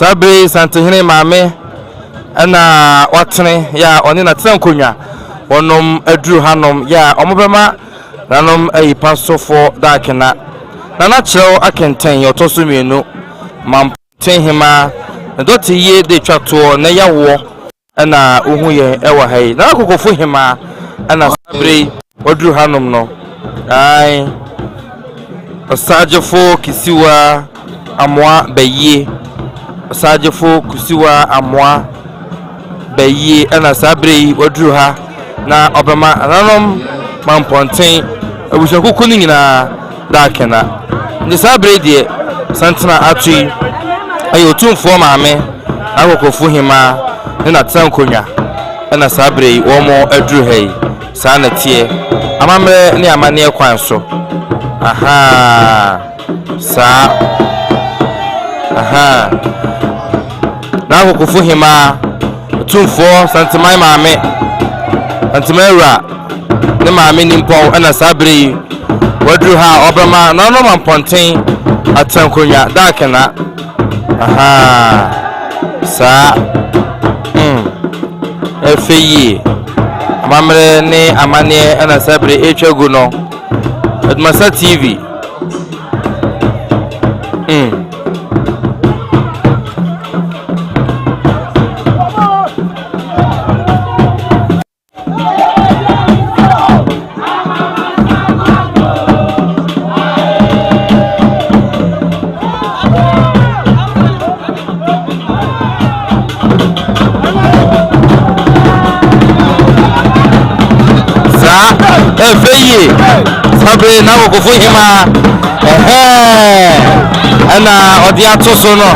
Sabre Santihine Mame ana watene ya oni na tsankonya onom aduru hanom ya omobema nanom ayi pasofo dakena na chiro akenten yotoso mienu mamten hima doti ye de twato na yawo ana uhu ye ewa hai na kokofo hima ana Sabre aduru hanom no ai osajefo kisiwa amwa baye Sajefo kusiwa amwa bayi ana Sabre waduru ha na obama nanom mamponten abusakuku ni nyina dakena ni Sabre die santana atui ayo tumfo maame akokofo hima ne na tsankonya ana Sabre womo aduru hai sa na tie amamre ne amane kwan so aha sa aha na kokofo hima tumfo santimai maame santimaira ne maame nimpo ana Sabre waduru ha obama na no mamponten atankonya dakena aha sa efeyi amamre ne amane ana Sabre echegu no Admasa TV efeyi Sabre na kokofo hima ana odi atoso no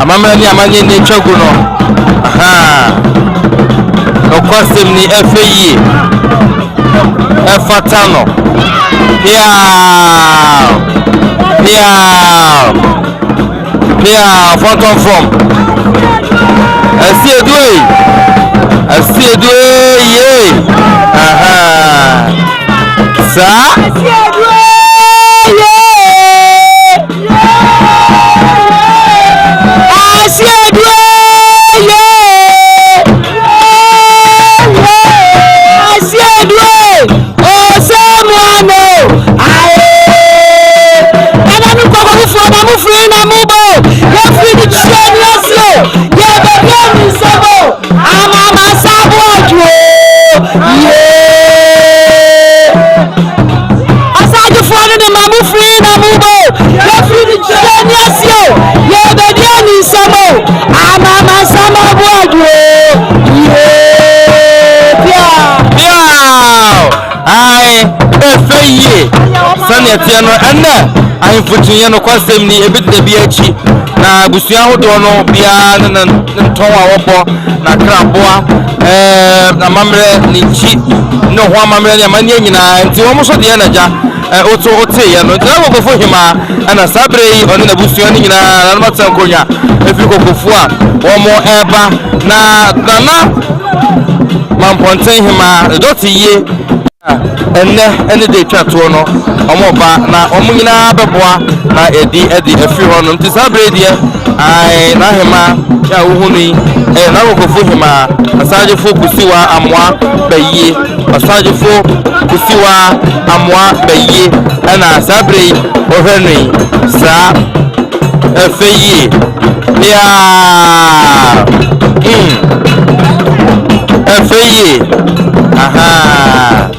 amamra ni amanye ne chegu no no kwasem ni efeyi efatano here photo from asiedwe ye sa sanya tiano anna ayin futin yano kwasem ni ebidde biachi na busuya hodo no bia na ntonwa wobo na kraboa na mamre ni chi no ho mamre ni amanye nyina nti wo muso de na ja oto ote ya no dra kokofo hima ana Sabre oni na busuya ni nyina na matankonya efi kokofo a wo mo eba na mamponten hima doti ye enne de twato no omoba na omunyina beboa na edi efi ho no nti Sabre die ai na hema ya uhuni na kokofo hima asajefo kusiwa amwa bayi asajefo kusiwa amwa bayi ana Sabre ohwenui sa efeyi ya efeyi aha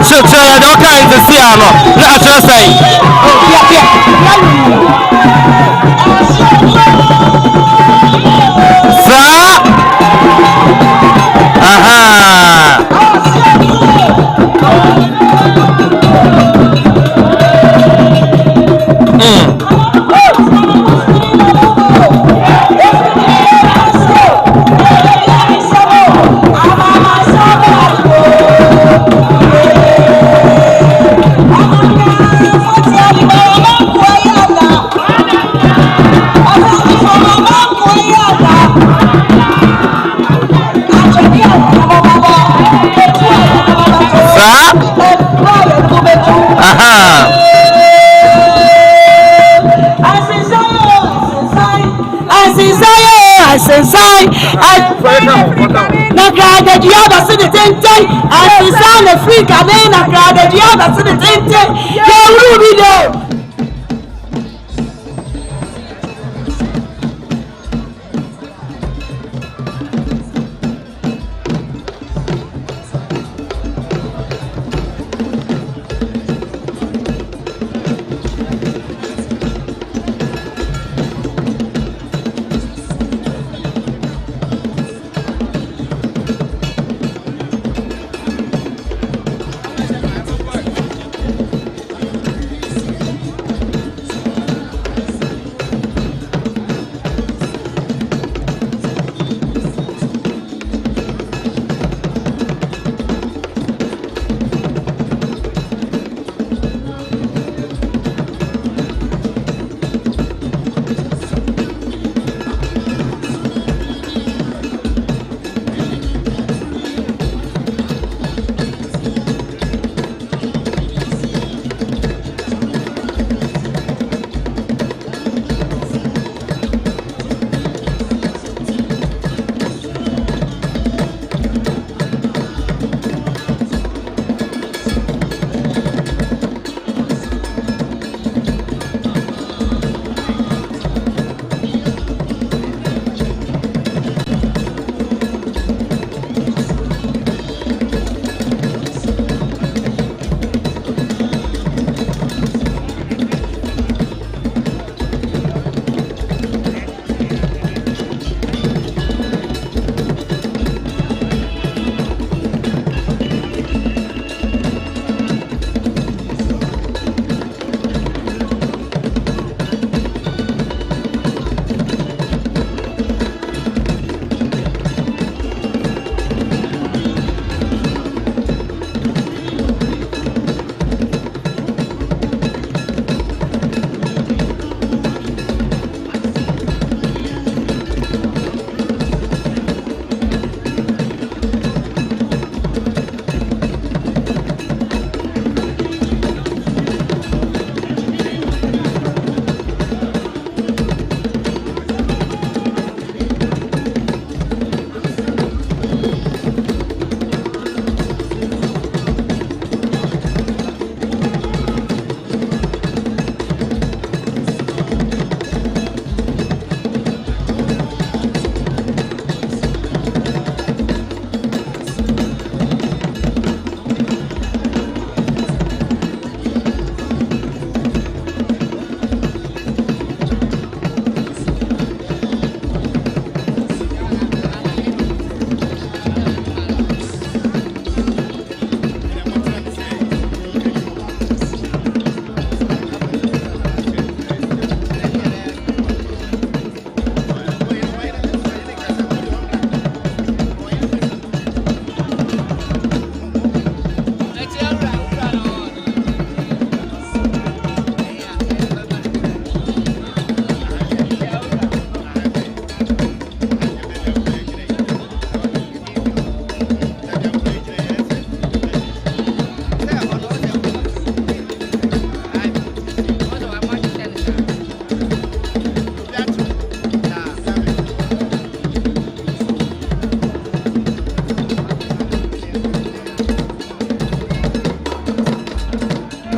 kyerɛ deɛ ɔka ntɛsi a no na akyerɛ sɛn saa aha na grada diaba se de tente asisana Afrika na grada diaba se de tente ya urubido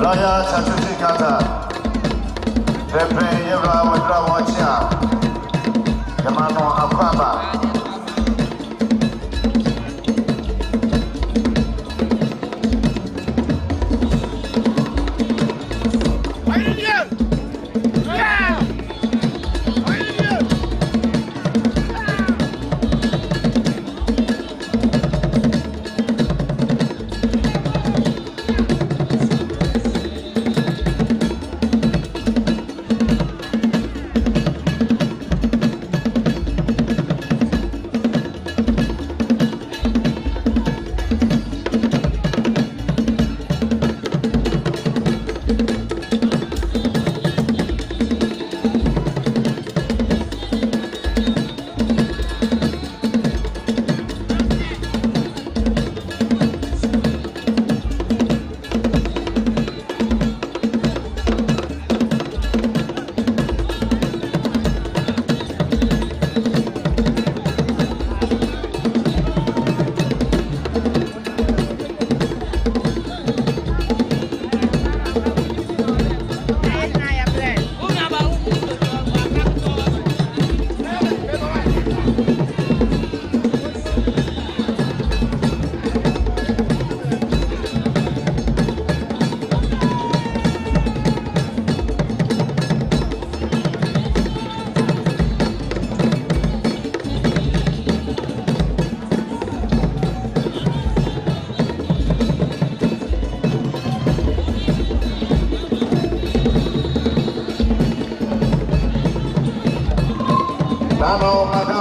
Raya Chachuchi Kata, Pepe Yevra Wadra Wacha, Yamano Akwaba.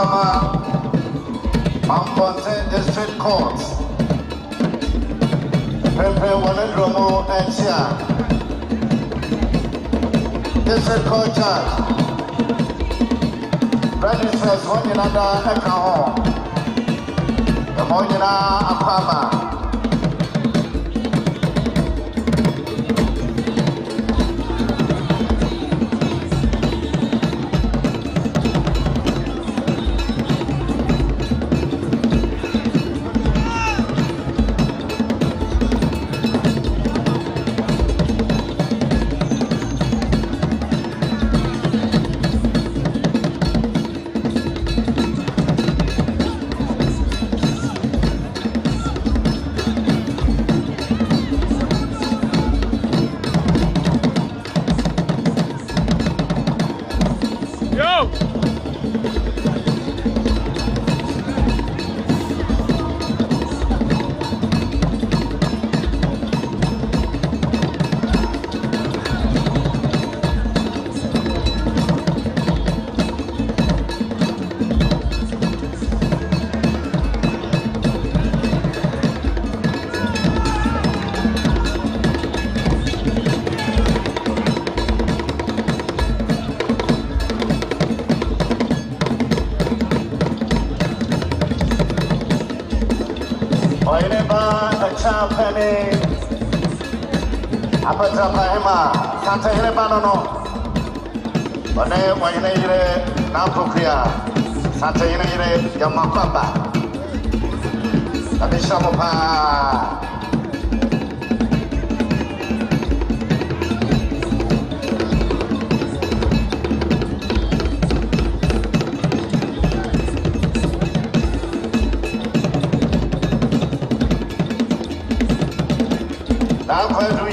Akwama, Mamponte District Court. Pepe Wanedromo Enchia. District Court Judge. Registers one another Ekaho. The Moyana Akwama. Champene Apatapa Hema Santa Helebano One Wayne Nampokria Santa Yene Yamakwamba Abishamopa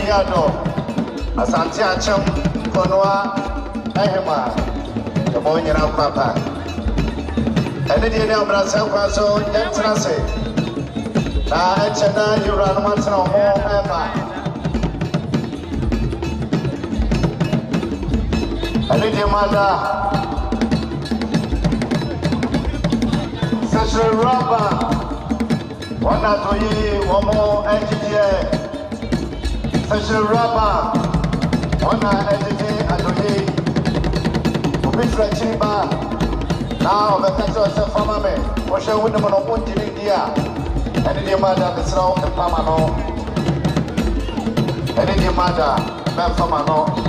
Yado Asante Acham Konwa Ehema the boy in our papa. And the day of Brazil was so dense. Now, China, you run once no more ever. And the mother Session Rubber one out of ye, one more entity. Session Rubber, one entity and today, Mr. Chiba. Now, the catcher is a farmer, or shall win them on a point in India. And in your mother, the snow and Pamano. And in your mother, the Pamano.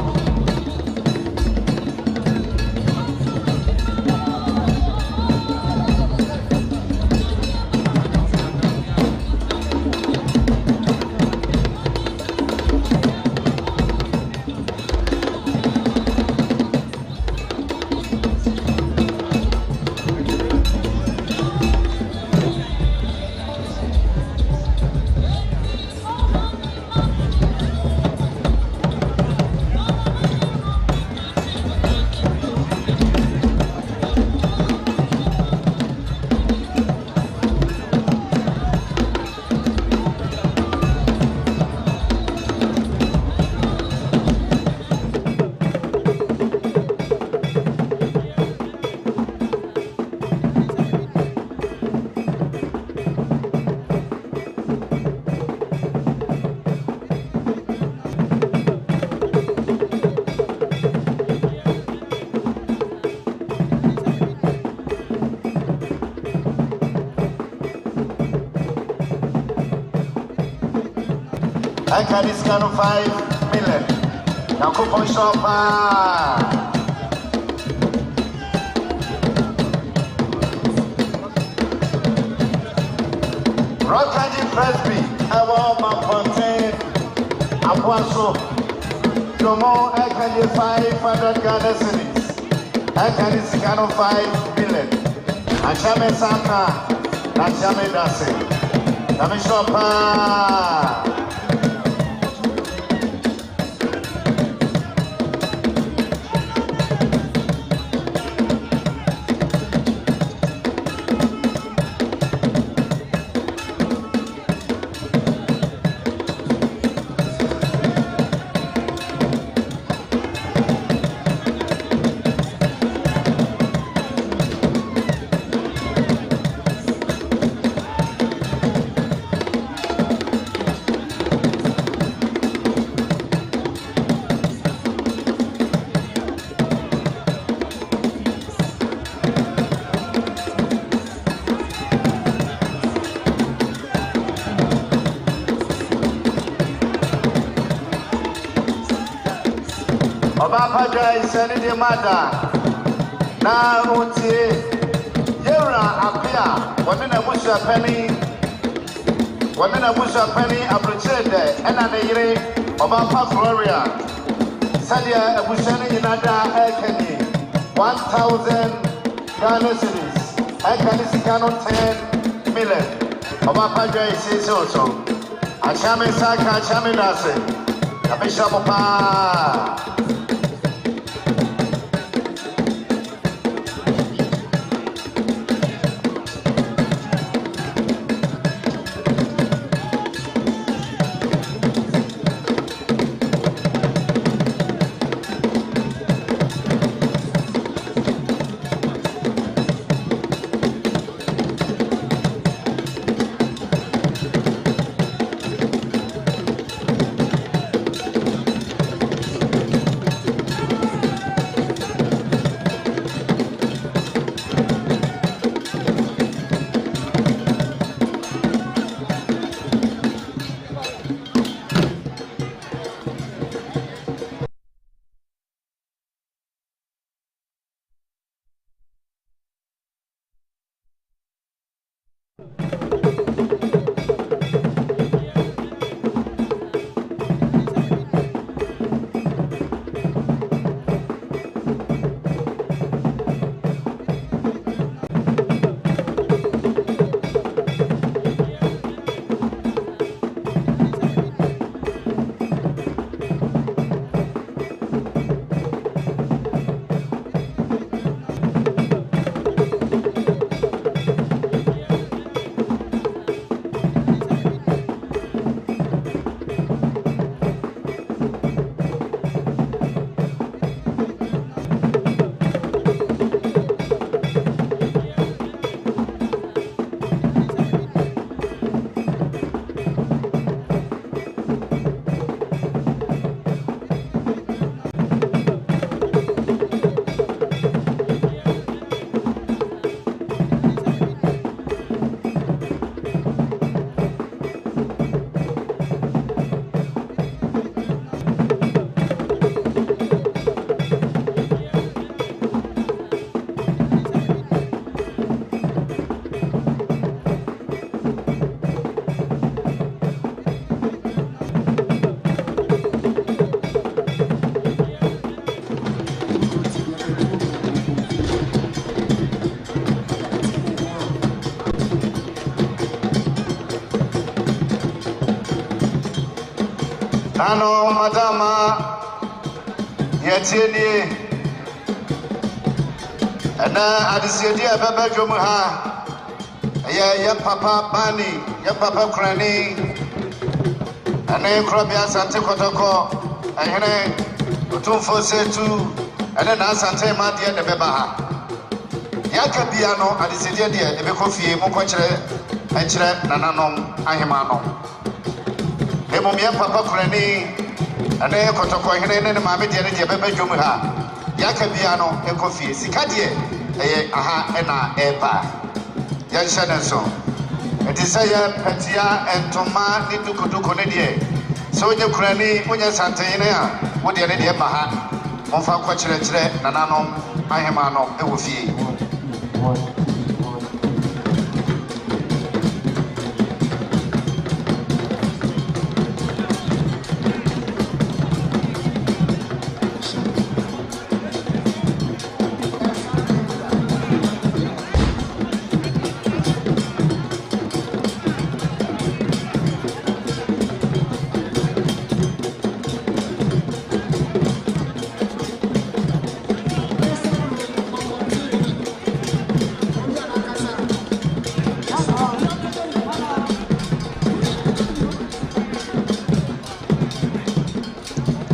I got this kind of 5 million. Now coupon shop. Rockhaji Presby, I want my fontaine. I want so. No more, I can get 500 Ghana cedis. I got this kind of 5 million. I Jame Santa, I Jame Dasi. Nami shop. Obapa Joy Sani de Mata. Na utie Yera Apia, Wamina Busha Penny, Wamina Busha Penny, Abruchede, and Anayre, Obapa Gloria, Sadia Bushani Inada Ekeni, 1,000 Ghana cities, Ekani Sikano 10 million, Obapa Joy says also, Achame Saka, Achame Nase, Abisha Mopa. Nano madama yetieni ana adisiedi ababa dwom ha ya papa bani ya papa krani ana krobia sante kotoko ahene otumfo setu ana na sante ma de de beba ha ya kabia no adisiedi de ebe kofie mo kwakire akire nananom ahema no Emomia papa krani ane kotoko hene ne maame de ne de beba dwom ha yakabia no ekofie sika de aha ena eba ya nhyane so etisa ya patia entoma ni dukuduku ne de so onye krani onye santene a wo de ne de ba ha monfa kwa kire nananom ahema no ewo fie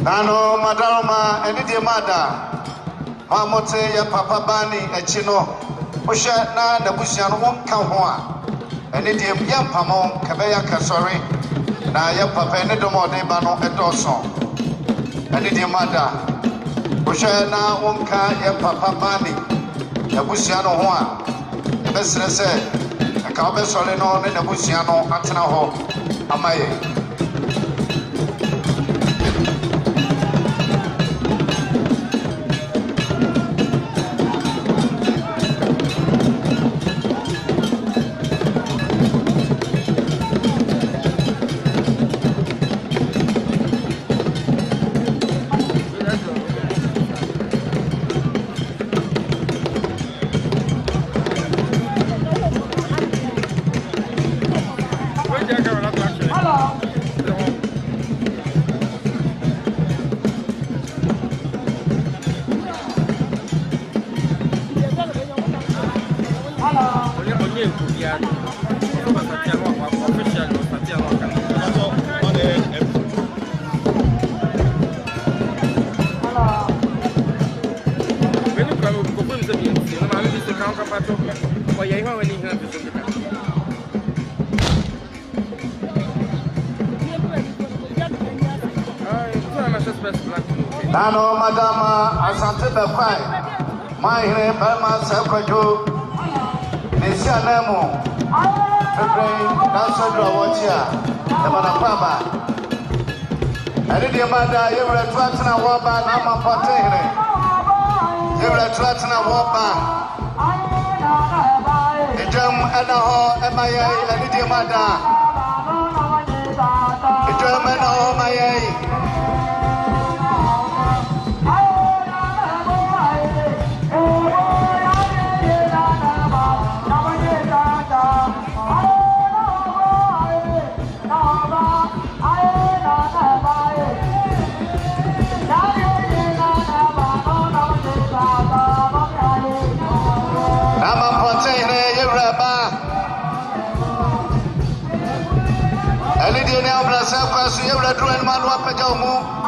Nano madaroma eni de mada mamote ya papa bani echi no ohwe na nabusua no wonka ho a eni de ya pamo kabe ya kasori na ya papa eni do mo de ba no edoso eni de mada ohwe na wonka ya papa bani nabusua no ho a besere se ka obesore no ne nabusua no atena ho amaye Nano Madama Asante Bekwai, my here Belma Sakwajo, Nisia Nemo, Nasodra Wachia, the Manapaba. I did your mother, you were a Tratana Waba, Nama Potere. You were a Tratana Waba. The Jum and the Hall, MIA, and the dear mother. The German Hall, MIA. You are doing man what pejamu.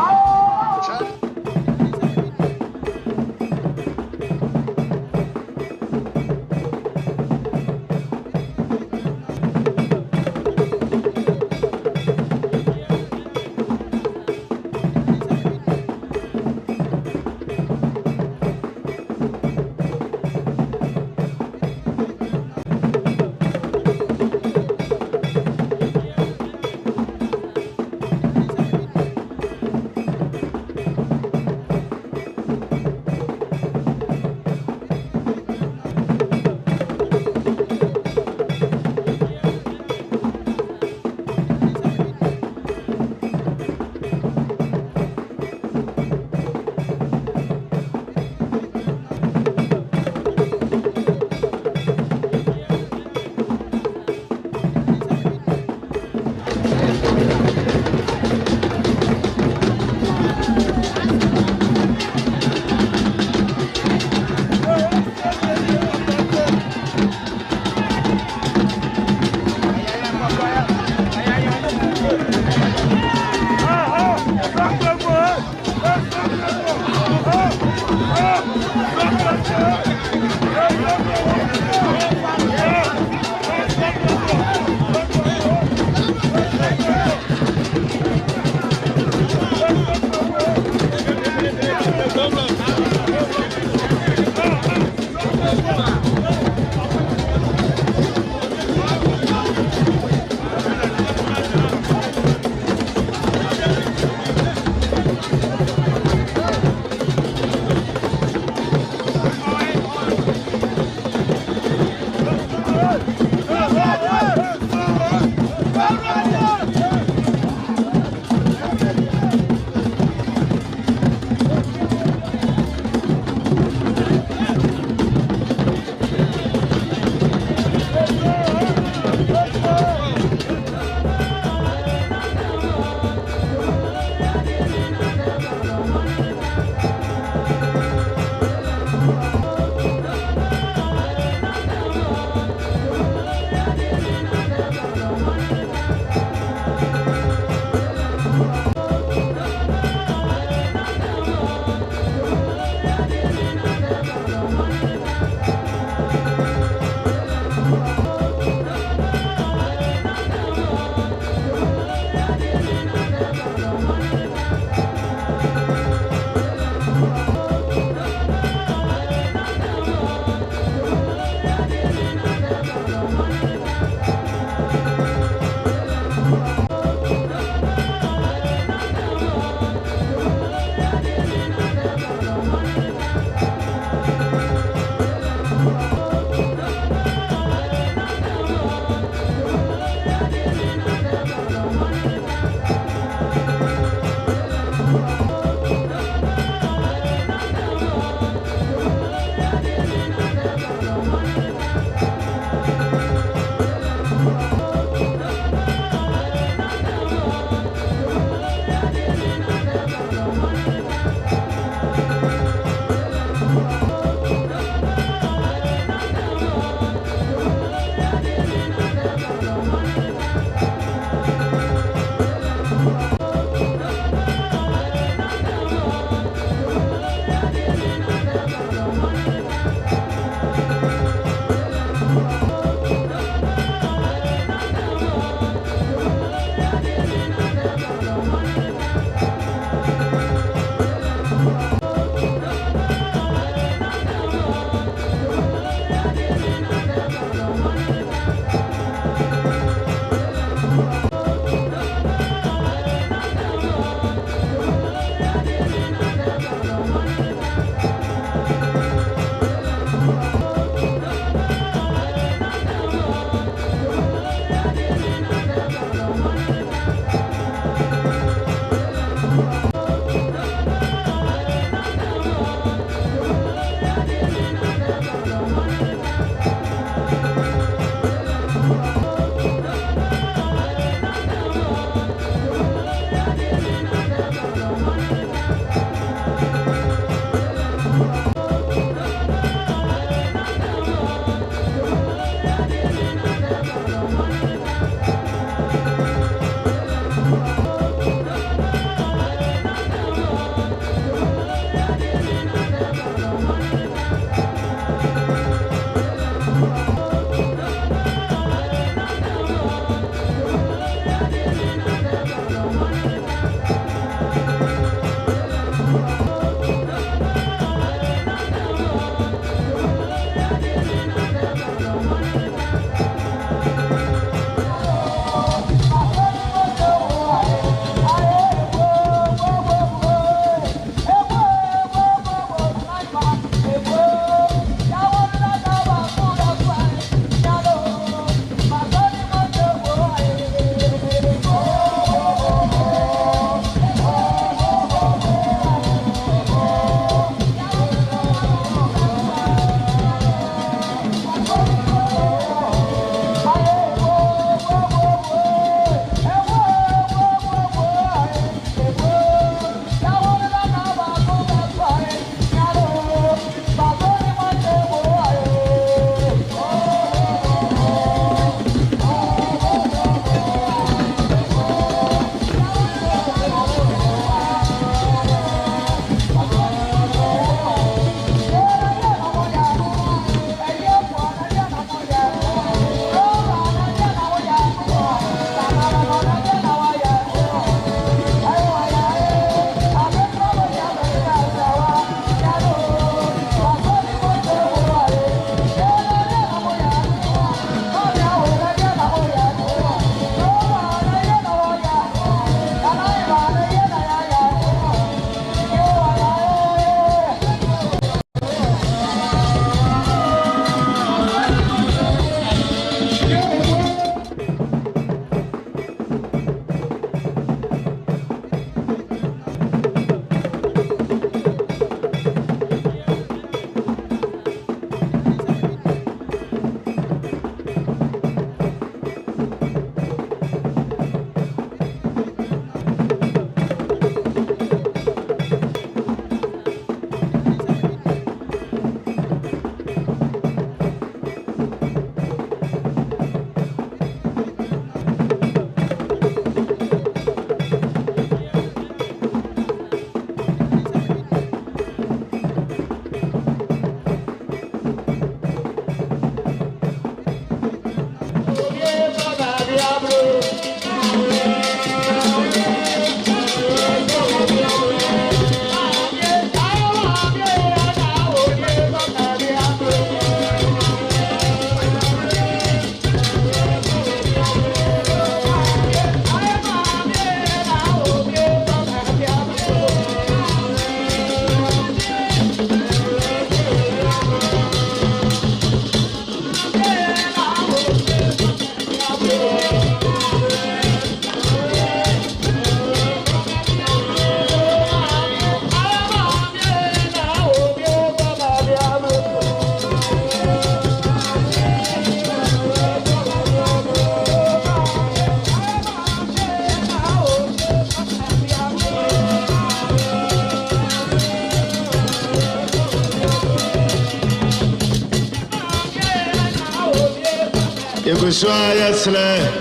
Yugosua yesle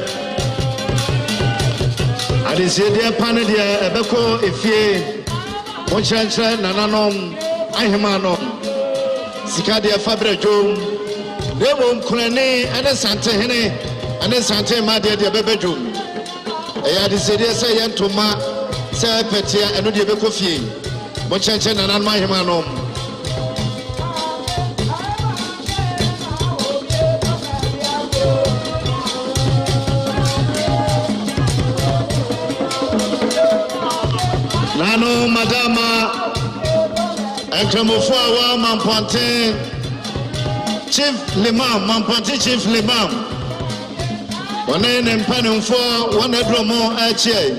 adise dia pane dia ebeko efie mo chenche nananom ahemanom sika dia fabrejo debo mkrene ene sante hene ene sante ma dia bebejo eya adise dia se yentoma se petia eno dia beko fie mo chenche nananom ahemanom Nano Madama Ekremofo wa Mamponte Chief Limam Mamponte Chief Limam One ne mpanimfo one dromo ache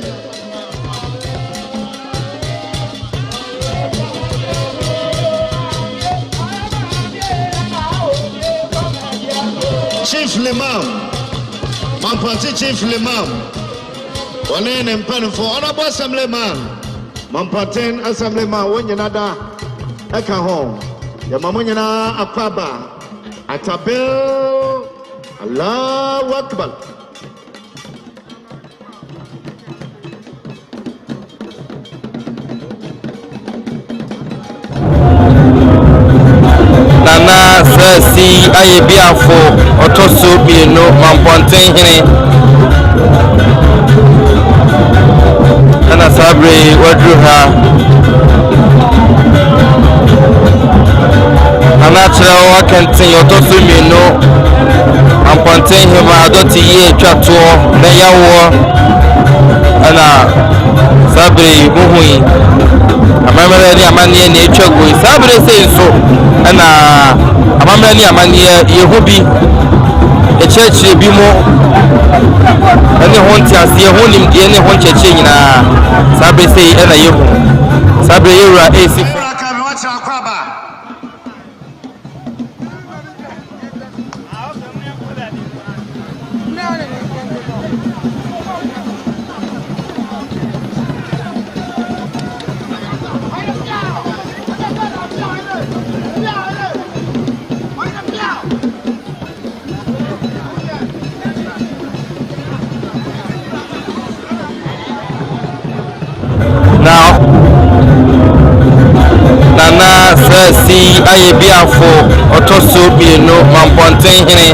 Chief Limam Mamponte Chief Limam One ne mpanimfo Honorable Assemblyman Mampaten Assemblyman wonyinada eka ho ya mamonyina akwaba atabil Allahu Akbar Nana Sesi ayebiafo otoso bieno Mampaten hene Ana sabre wadruha Ana chira wa kantin otoso mieno Amponten hema adoti ye twato na yawo ana sabre muhui amamere ni amanie na etwago sabre senso ana amamere ni amanie yehubi echeche bi mo ani honti asiye honim die ne honcheche nyina sabre sei ana yehu sabre yewura esi Now, Nana Sesi ayebiafo otoso bieno Mamponten hene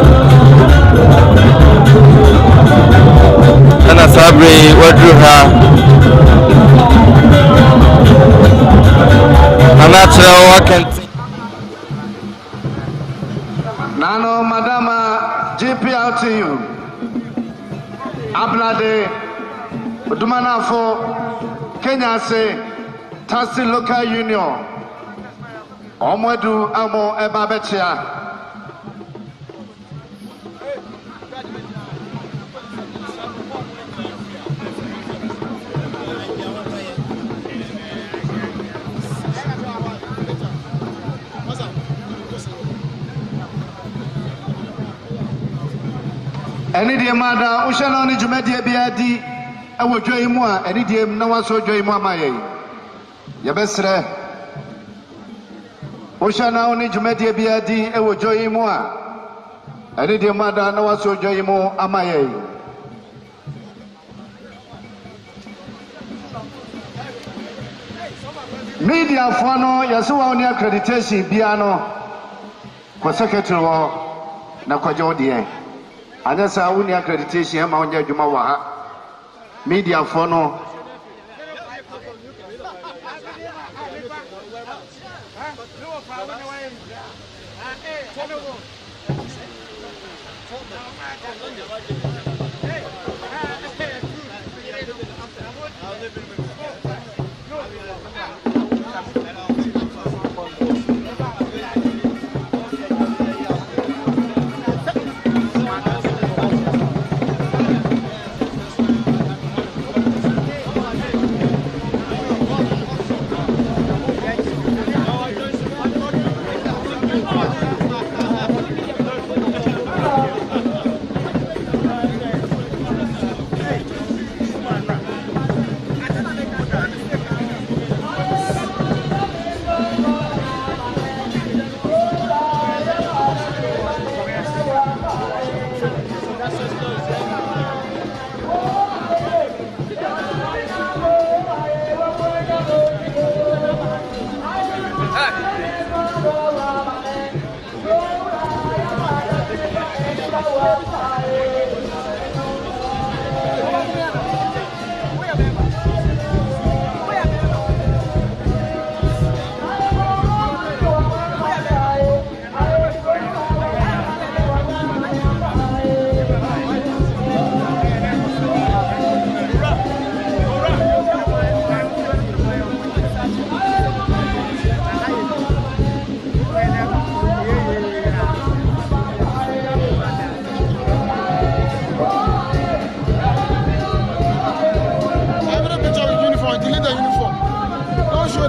Ana sabre wadruha Ana chira wa kantin Nano Madama GPLTU Ablade Dumanafo Kenya se Tasi Local Union Omwedu Amo Ebabechia Eni die mada ushana ni jumedie biadi ewo dwoimu a eni die na waso dwoimu amaye yebesre ushana ni jumedie biadi ewo dwoimu a eni die mada na waso dwoimu amaye media fono yaso wa oni accreditation bia no ko secretary wo na kwajo die Anya sa wuni accreditation ma onye adwuma wa ha media for no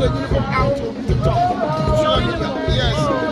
the uniform out to the top. Sure, yes.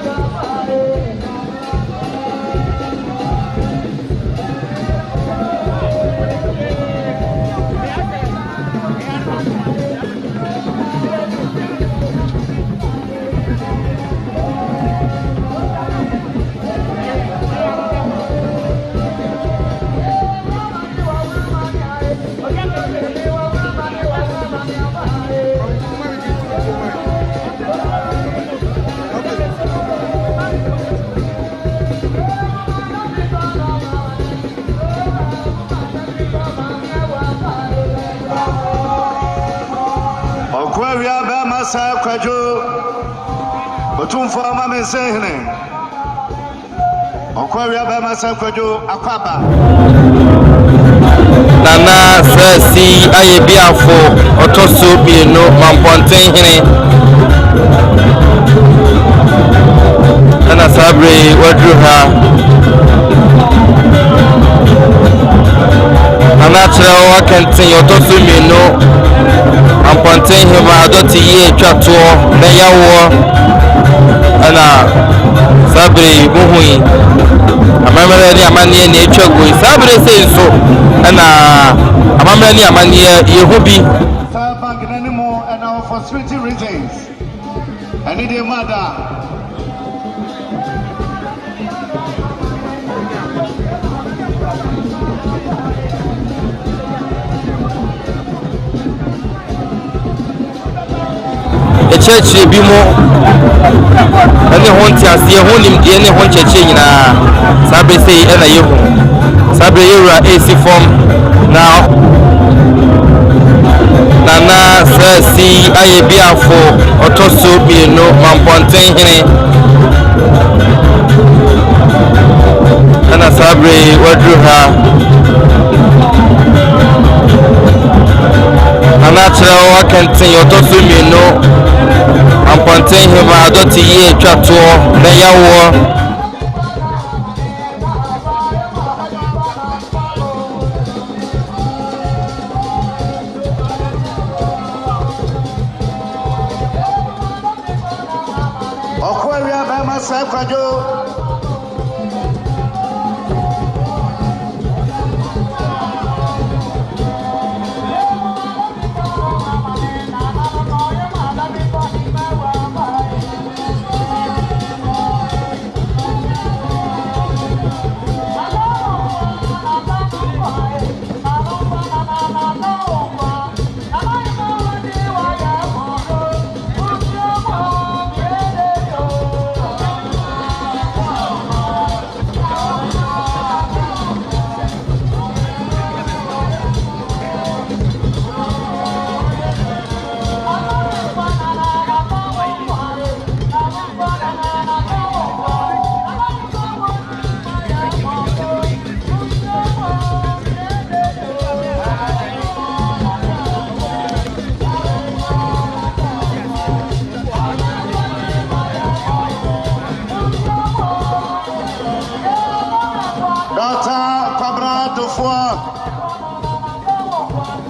Kwajo Otumfo Mama Sehne Okwawia ba Masa Kwajo Akwaba Nana Sesi Ayebiafo Otoso Bieno Mamponten Hene Nana Sabre Wadruha Nana Chira Wakenten Otoso Bieno Mamponten Hema Adoti Ye Twato Na Yawo Ana Sabre Buhui Amamere ni amanie ni etwago Sabre sei so ana amamere ni amanie Yehobi Bank anymore and our for security reasons I need a mother Church bimo ani honti asie honim de ne hon cheche nyina Sabre sei na yehu Sabre yura AC form now Nana Sesi Ayebiafo Otoso Bieno Mamponten Hene Nana Sabre Wadruha Nana Chira Wakenten Otoso Bieno Mamponten Hema Adoti Ye Twato Na Yawo Okwawia ba Masa Kwajo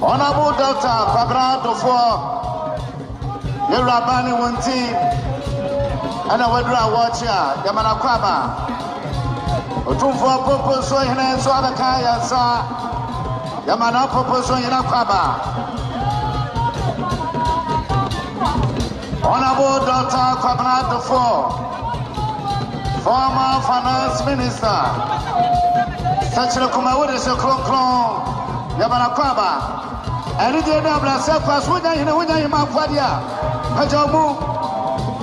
Honorable Dr. Kwabrado for Yerabani Wunti and I would watch ya Yamana Kwaba Otumfo Popo so hene so abakaya sa Yamana Popo so hene Kwaba Honorable Dr. Kwabrado for former finance minister Sachira Kumawuri so klon Yamana Kwaba and the Dabla Selfas with a Hima Quadia, Pajamu,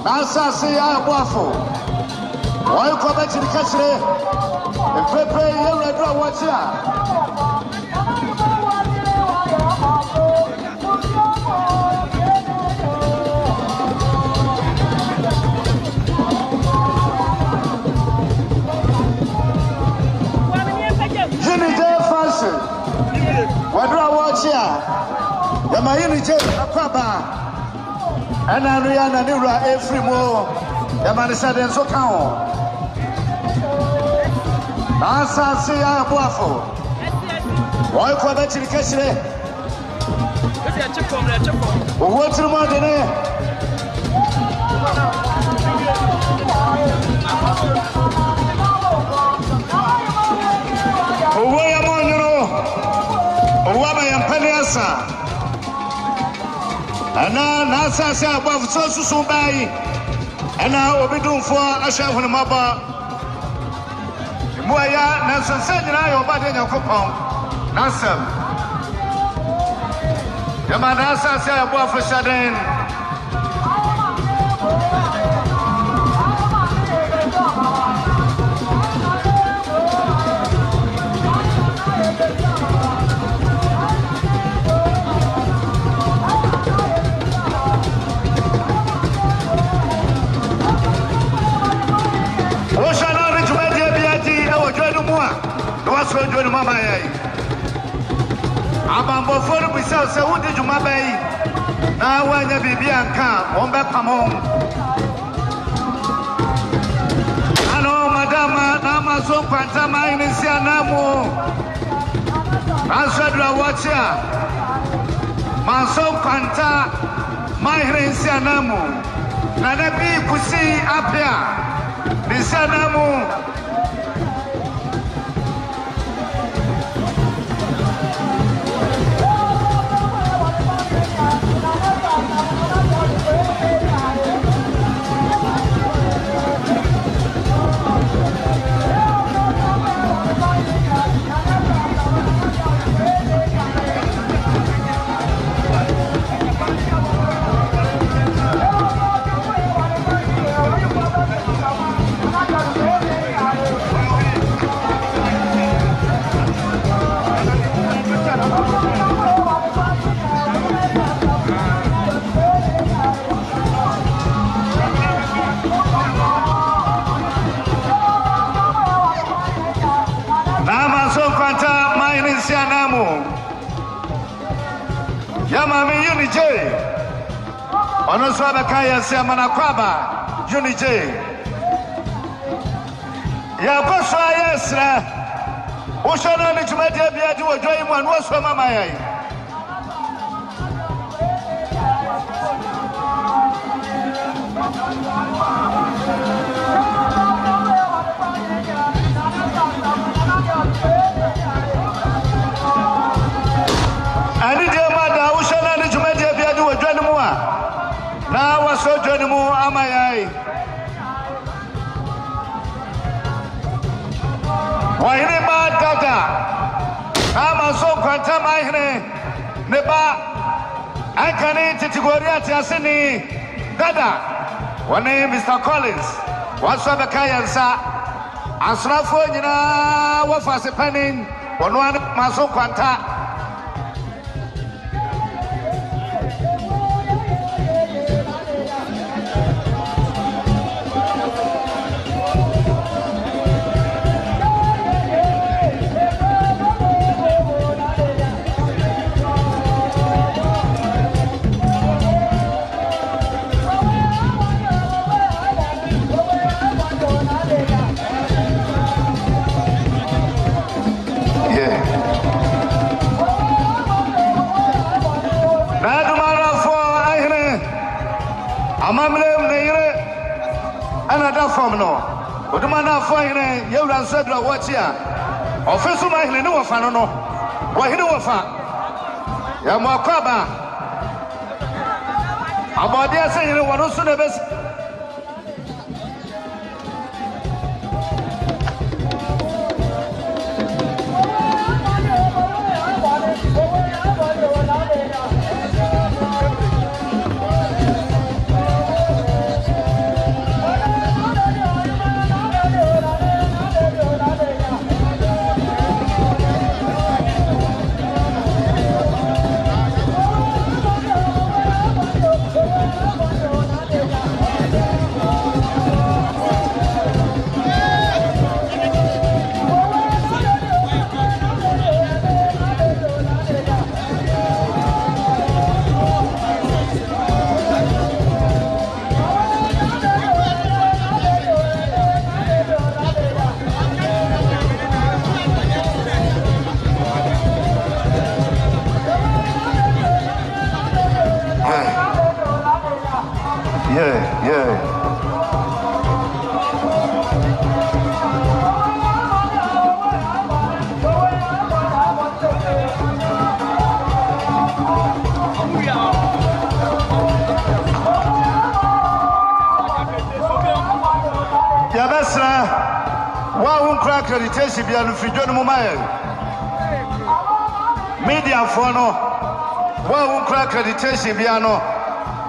Nasa say I waffle. Why come back to the country? And prepare your red watch Jimmy Day Fashion. What do I watch here? The Mayini J. Akwaba and Ariana Nura every more. The Manisa Den Sokao. Nasa say I waffle. Why come back to the country? What's the more than Owe ya monyo owa ba yampaniasa ana nasa sa above so bai ana obidunfo ahya honmaba moya na so sanyina yo ba de yakopon nasam yama nasa sa above shaden so join mama yai abambo for bisa se wudi juma bai na wanya bibi anka on be pamon ano madama na maso kwanta mai ni sia namu aswadra watcha maso kwanta mai ni sia namu na nabi kusi apia ni sia namu Yama mi Uni J. Ono swaba kaya si amana kwaba Uni J. Ya kuswa yesra. Ushona ni chumati ya biyati wa joi mwanu waswa mama yai. Na waso joni mu amayai wahine ba dada ama so kwanta mahine ne ba ankani titigoriya ti asini dada wani Mr. Collins waso bekayansa asrafo nyina wafase panin wono an maso kwanta amamlem neire another form no odumana fohine yewran sadra wachia ofesu mahine ne wofa no no wahine wofa ya makwaba abode asehine wono so na bes Yeah. Yabasra, why won't crack accreditation be a free John Mumaya? Media for no, why won't crack accreditation be a no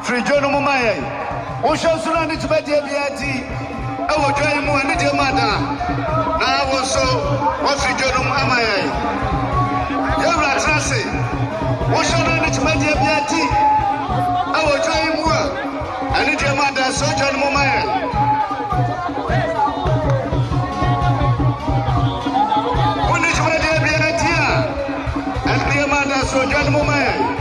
free John Mumaya? Ocean Sulan to bet the BIT. I will try more and your mother. Now also, what's free John Mumaya? You're a trassy. Ocean to bet the BIT. I will try more and your mother, so John Mumaya. So John Mumaya.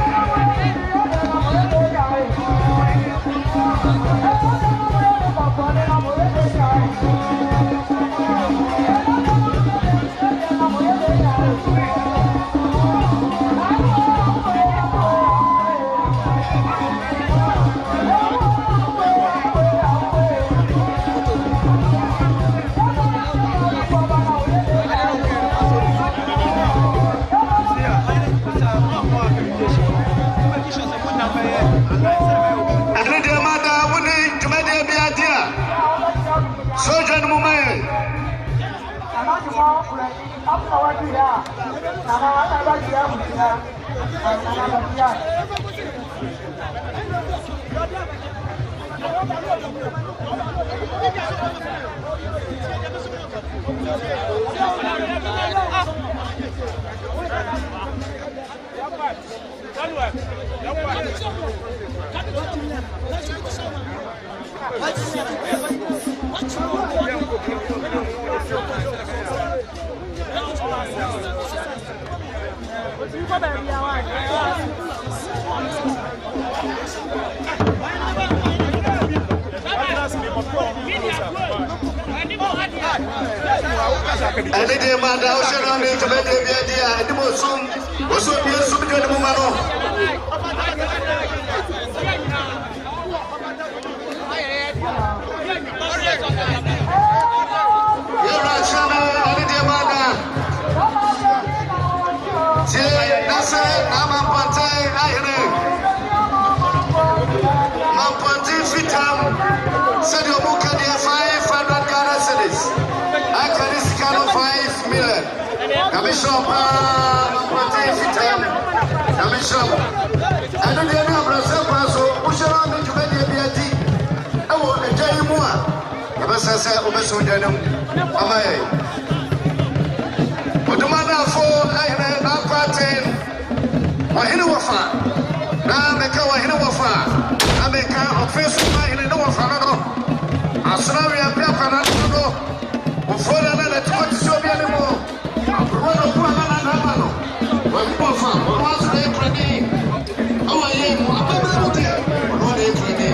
And the man down on it to make the idea and the most soon was so be a super Mumano. You're right, Shana, and the man. That's it, I'm a Pante, Mampante Fitam, said your book at the 500 Ghana cities. I can this kind of 5 million. Commission, Mampante Fitam, Commission. I don't know Brazil, so we shall not need to make a BIT. I will tell you more. The best I said, Obeso Janum, Amae. But the mother for I party. Wahine wafa na meka wahine wafa na meka ofesu wahine no wafa no asra wi apia kana no ofora na le tukoti so bia ne mo abro no ku ana na na no wafa no asra e predi awaye mo ababa no te no de predi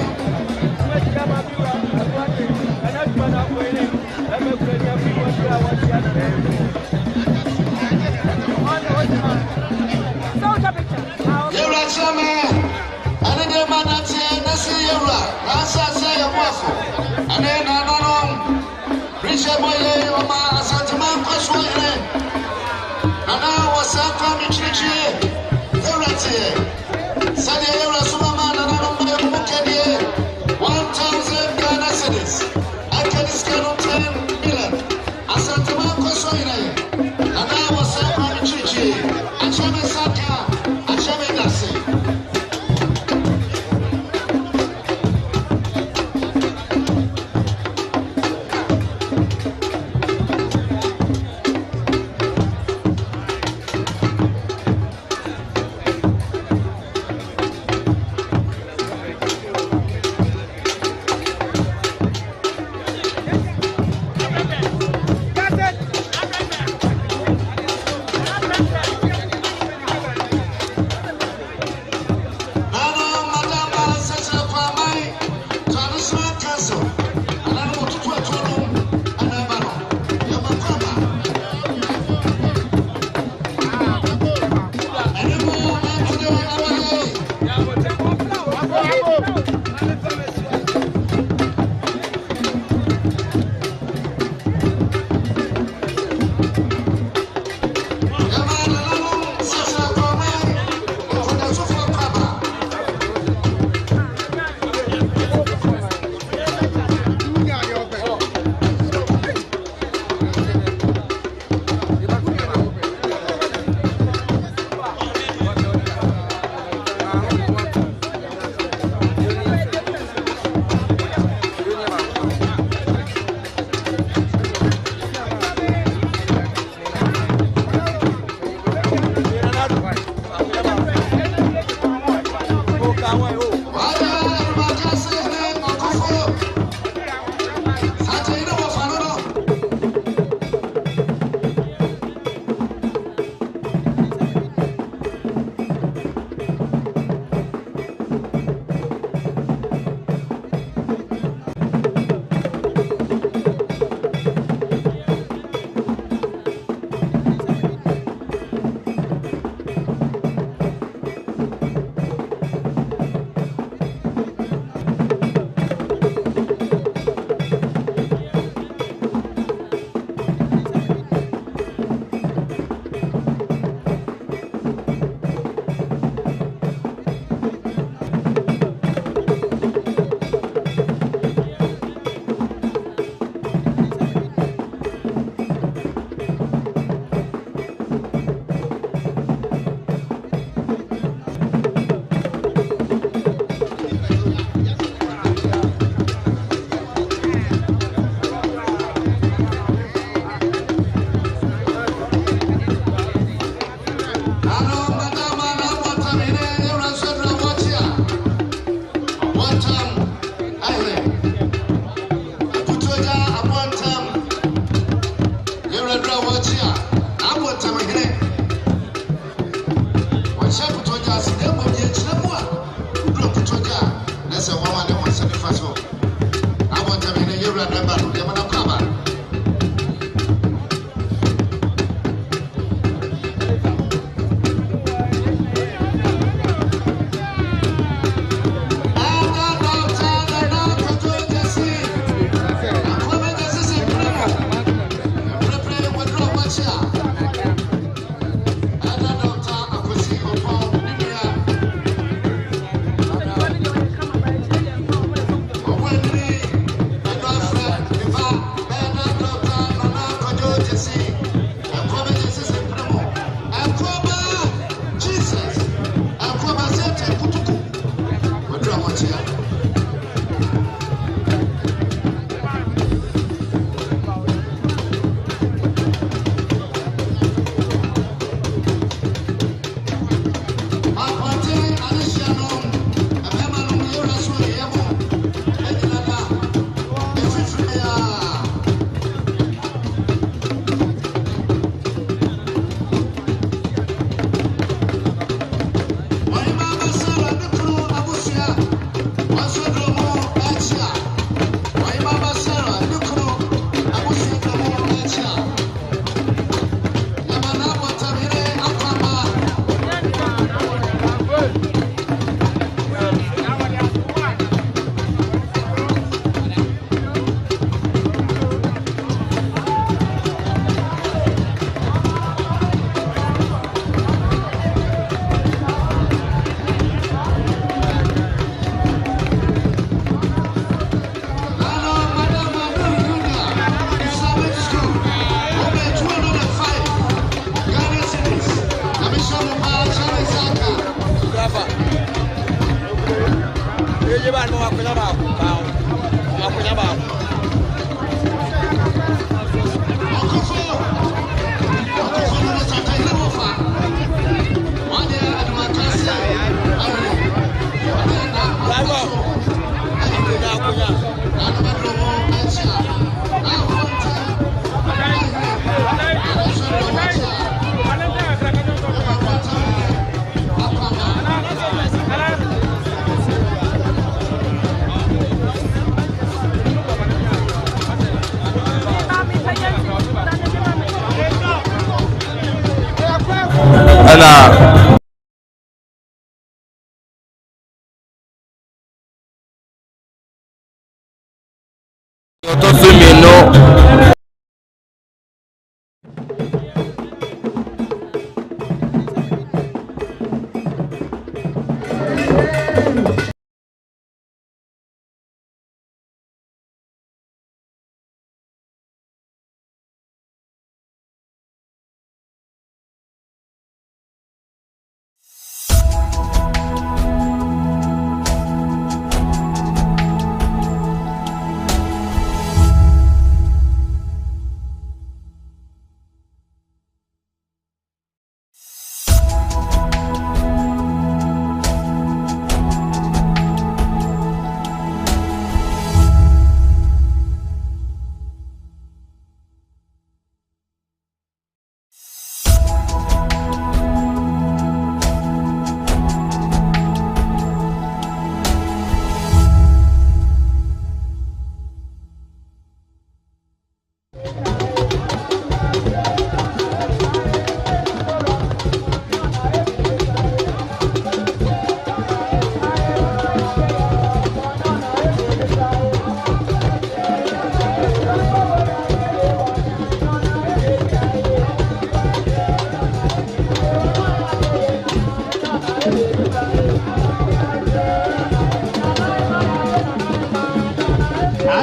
أنا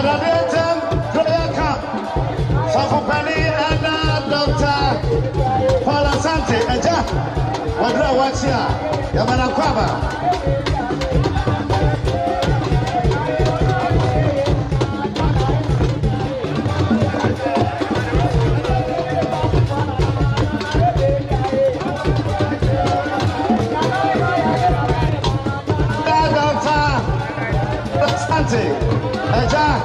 Adadetem Proyaka Safopani and Dr. Paul Asante Eja Wadra Wachia Yamana Kwaba Eja,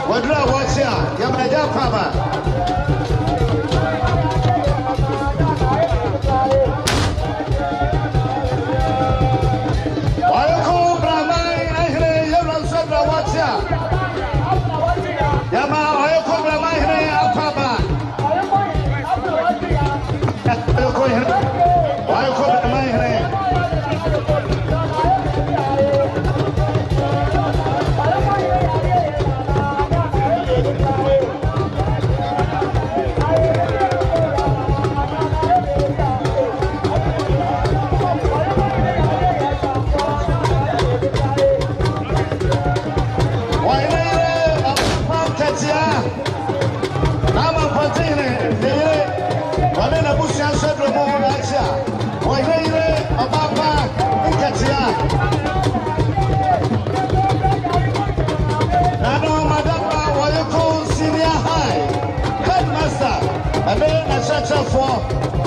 wadra wachia, yamaja kwaba. Wayoko bramai ahre yamra sadra wachia. Yama wayoko bramai ahre akwaba. Wayoko bramai ahre.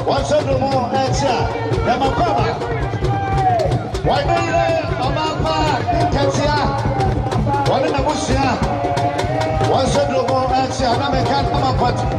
What's up, no more? Yamakaba. Why do you Amapa, Katia? What in the Bushia? What's up, no more? I'm a cat, I'm a pot.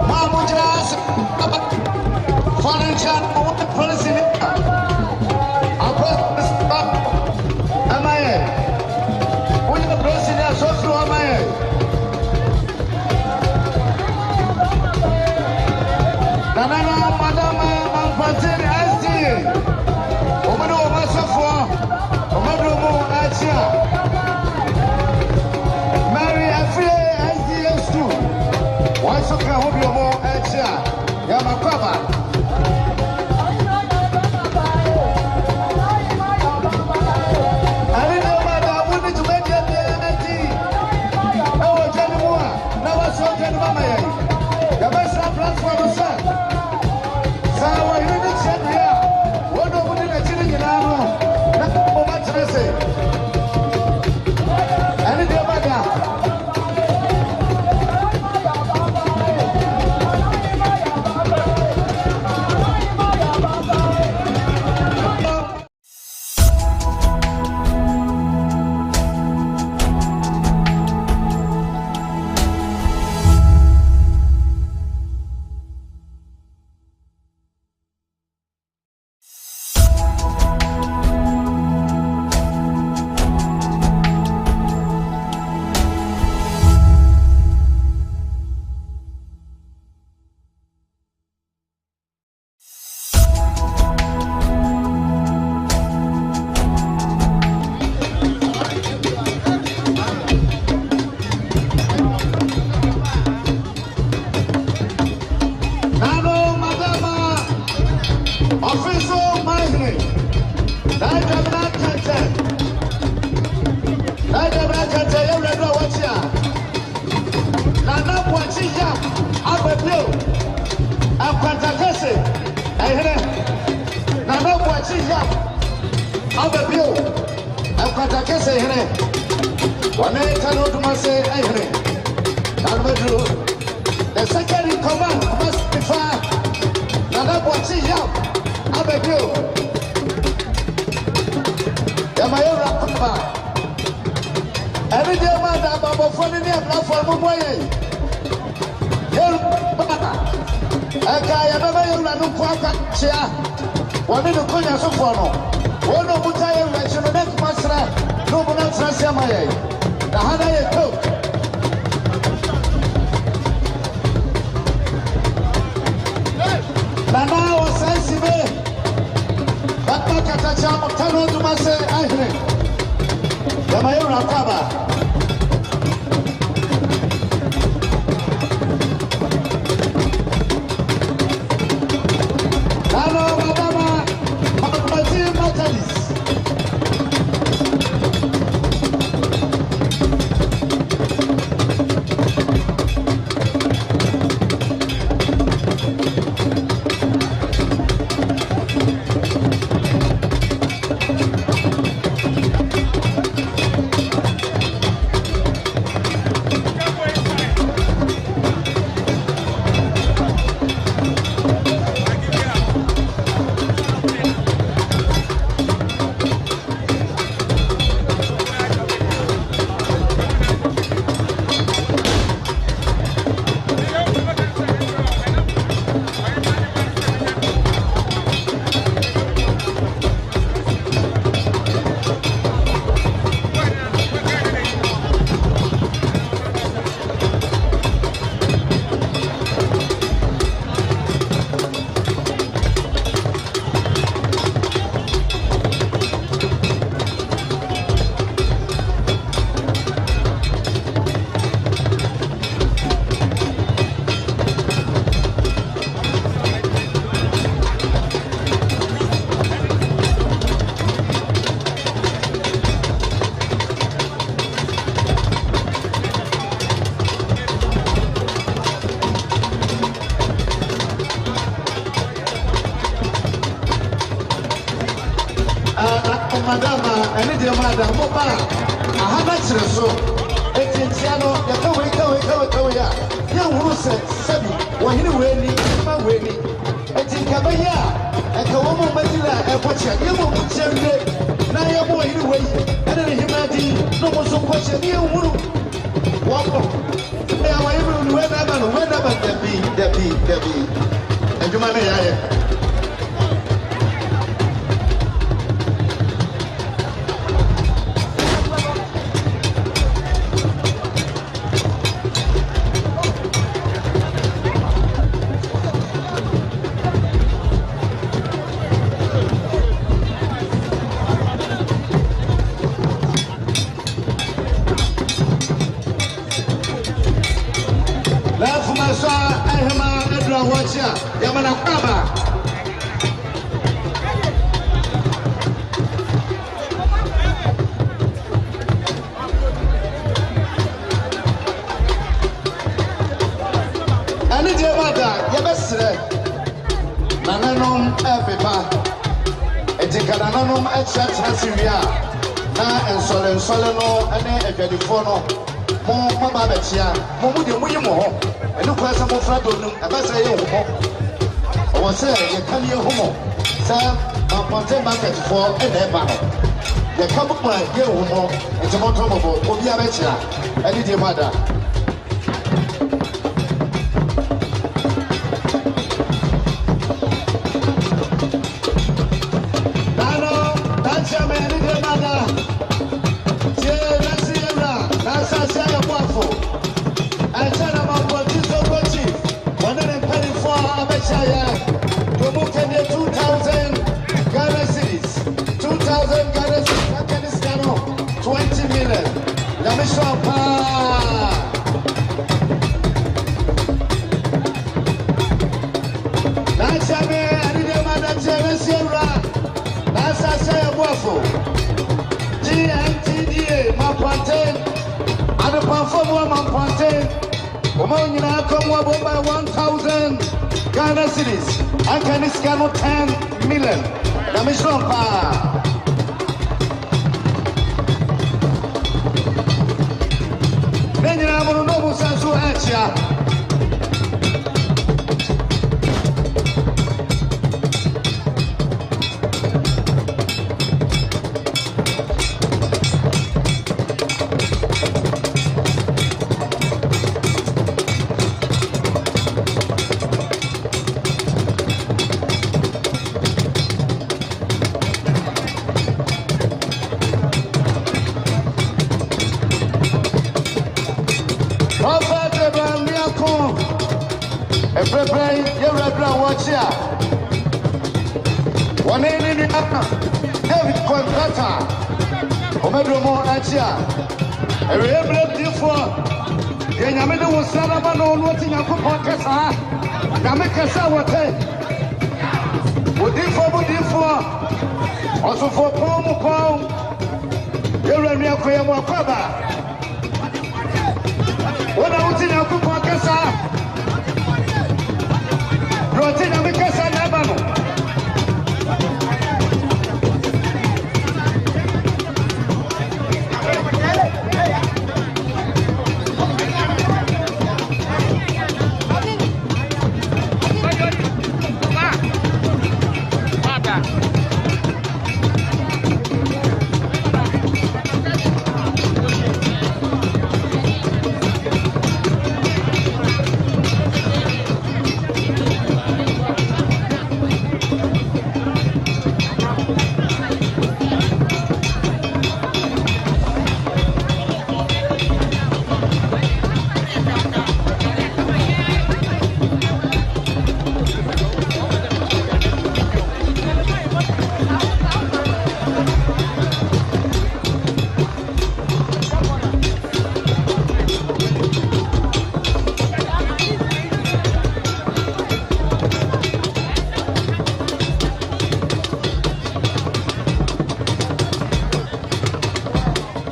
Mama, ya ababio akwata kese here wane kanu dumase here Almedro the second in command must be fire nana bochi ya ababio yamayo rakaba every day man da babo foni ni abla for mo boye yel baba aka ya baba yula no kwa kwa chia wani no konya so for no wono mutaye ula chino nek masra no bona transia maye da hana ye to nana wasensibe bakka katacha mutano dumase ahre yamayo rakaba Madama, and the madam, Papa, I have a so. It's Yano, the Kawaya. Young Russa, Sabi, when you win, my wedding. It's in Kabaya, and Kawamo Matilla, and Pocha, you won't share it. Now you're more anyway, and then humanity, no more so question, you won't. Welcome. Now I will whenever there be. And you might. Yamana Kaba. Ani Jemada, Yabesre, Nananom Epipa, Etikananum Exat Hasiria, Na and Soleno, and Epedifono, Mo Babetia, Momudi Muimo, and look at some of Fradonum, a Bassa. I say, you come here, Homo. Sam, I'm content market for a battle. You come up my dear Homo, and some automobile, Obia Becha, and your mother. Nano, that's your man, and your mother. Sierra, that's a Sierra Waffle. And tell them about what you so good, Chief. 124 Abeshaya. 2,000 Ghana cities, 2,000 Ghana cities, Afghanistan, 20 million. Yamishwapa. That's a man, I didn't want to tell us here. That's a say a waffle. GMTDA, my plantain, and the performer, my plantain. Come on, you know, come over by 1,000 Ghana cities. Aka ni sika no 10 million. Na me so pa. Nenya mo no mo sanso achia. Everybody, watch here. One in the David Contractor. Omedromo Achia. Every before. Yamada was Salabano, watching a podcast. Namekasa, what would for also for Pomo. You're a real Koyama Papa. What I was in a podcast. Rotina Mikasa Nabano.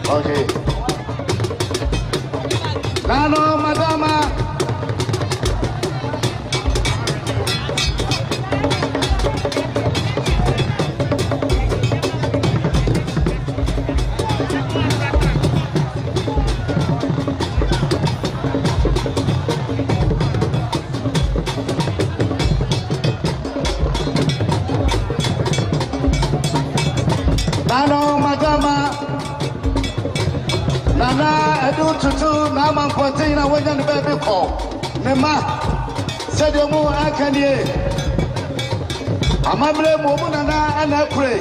Okay. Nano, madama. Nano, madama. Nana, I do tutu, Nama Pontina, when the baby call. Nema, said the more I can hear. Amable Momunana and I pray.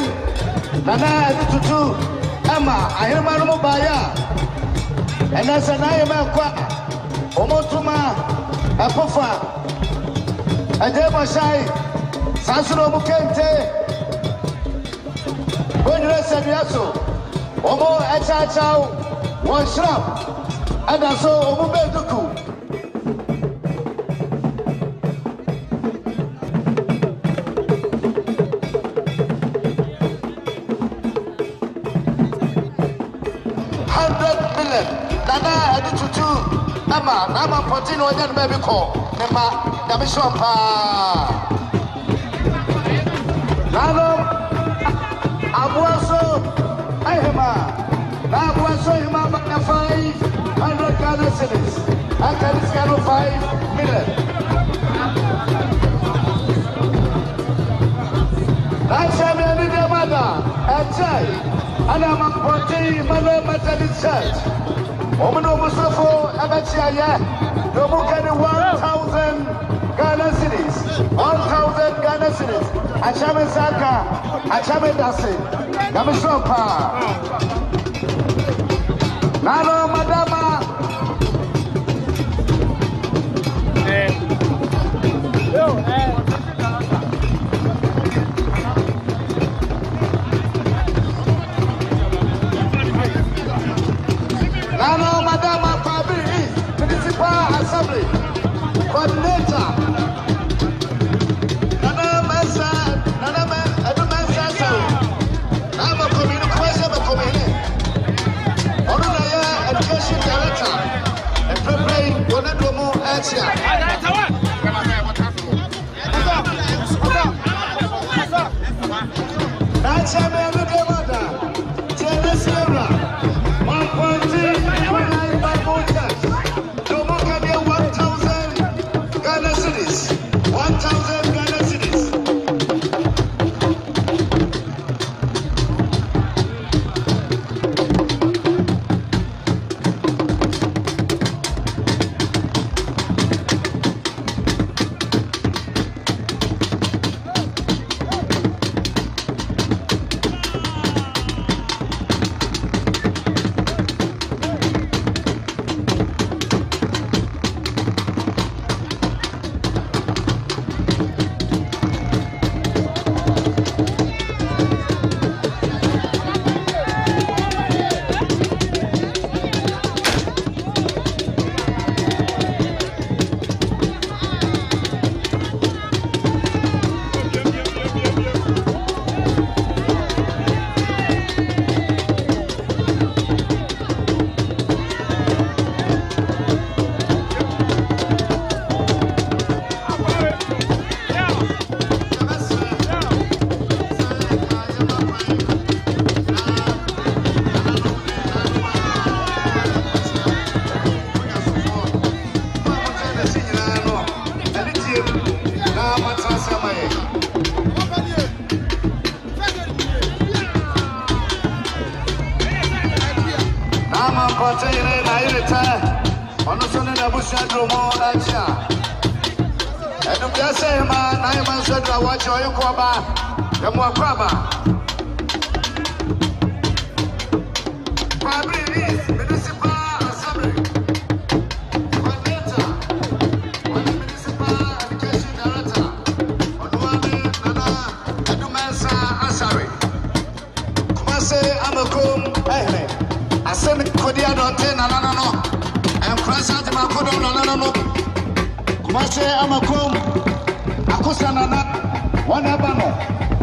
Nana, I do tutu, Emma, I hear my mobile. And as an I am a quack, Omotuma, a puffer, a demasai, Sansuro Mukente, when you said Yaso, Omo, a chachao. One shrub, and I saw Omubeduku. $100 million. Nana, I did to two. Nama, Potino, and baby call. Nema, Namishampa. Nano, Abuaso, Ahema. Now, what's him about 500 Ghana cedis? I can scan 5 million. That's a million mother, and child, and I'm a party, mother, Methodist Church. Woman of Mustafa, Abachaya, no book any 1,000 Ghana cedis, 1,000 Ghana cedis. Achame Saka, Achame Dasi, Namishopa. Nano, madama. Nano, madama, Fabri, Municipal Assembly, Coordinator. Nana Mesa, Edu Mesa, I'm a community, education Shamaye. Nama Potere Nairita, Onosone Nabusha Dromo Acha. And if you say, man, I am said, I watch your Yokoba, the more Kraba. Probably is Municipal Assembly. Coordinator, on the Municipal Education Director, on Wade Nana, Adumasa Asari. Kumase Amakum, I send Kodia Dotin, Nano, and Krasa Makodo, Nano. Kumase Amakum, Akusanana, Wanabano,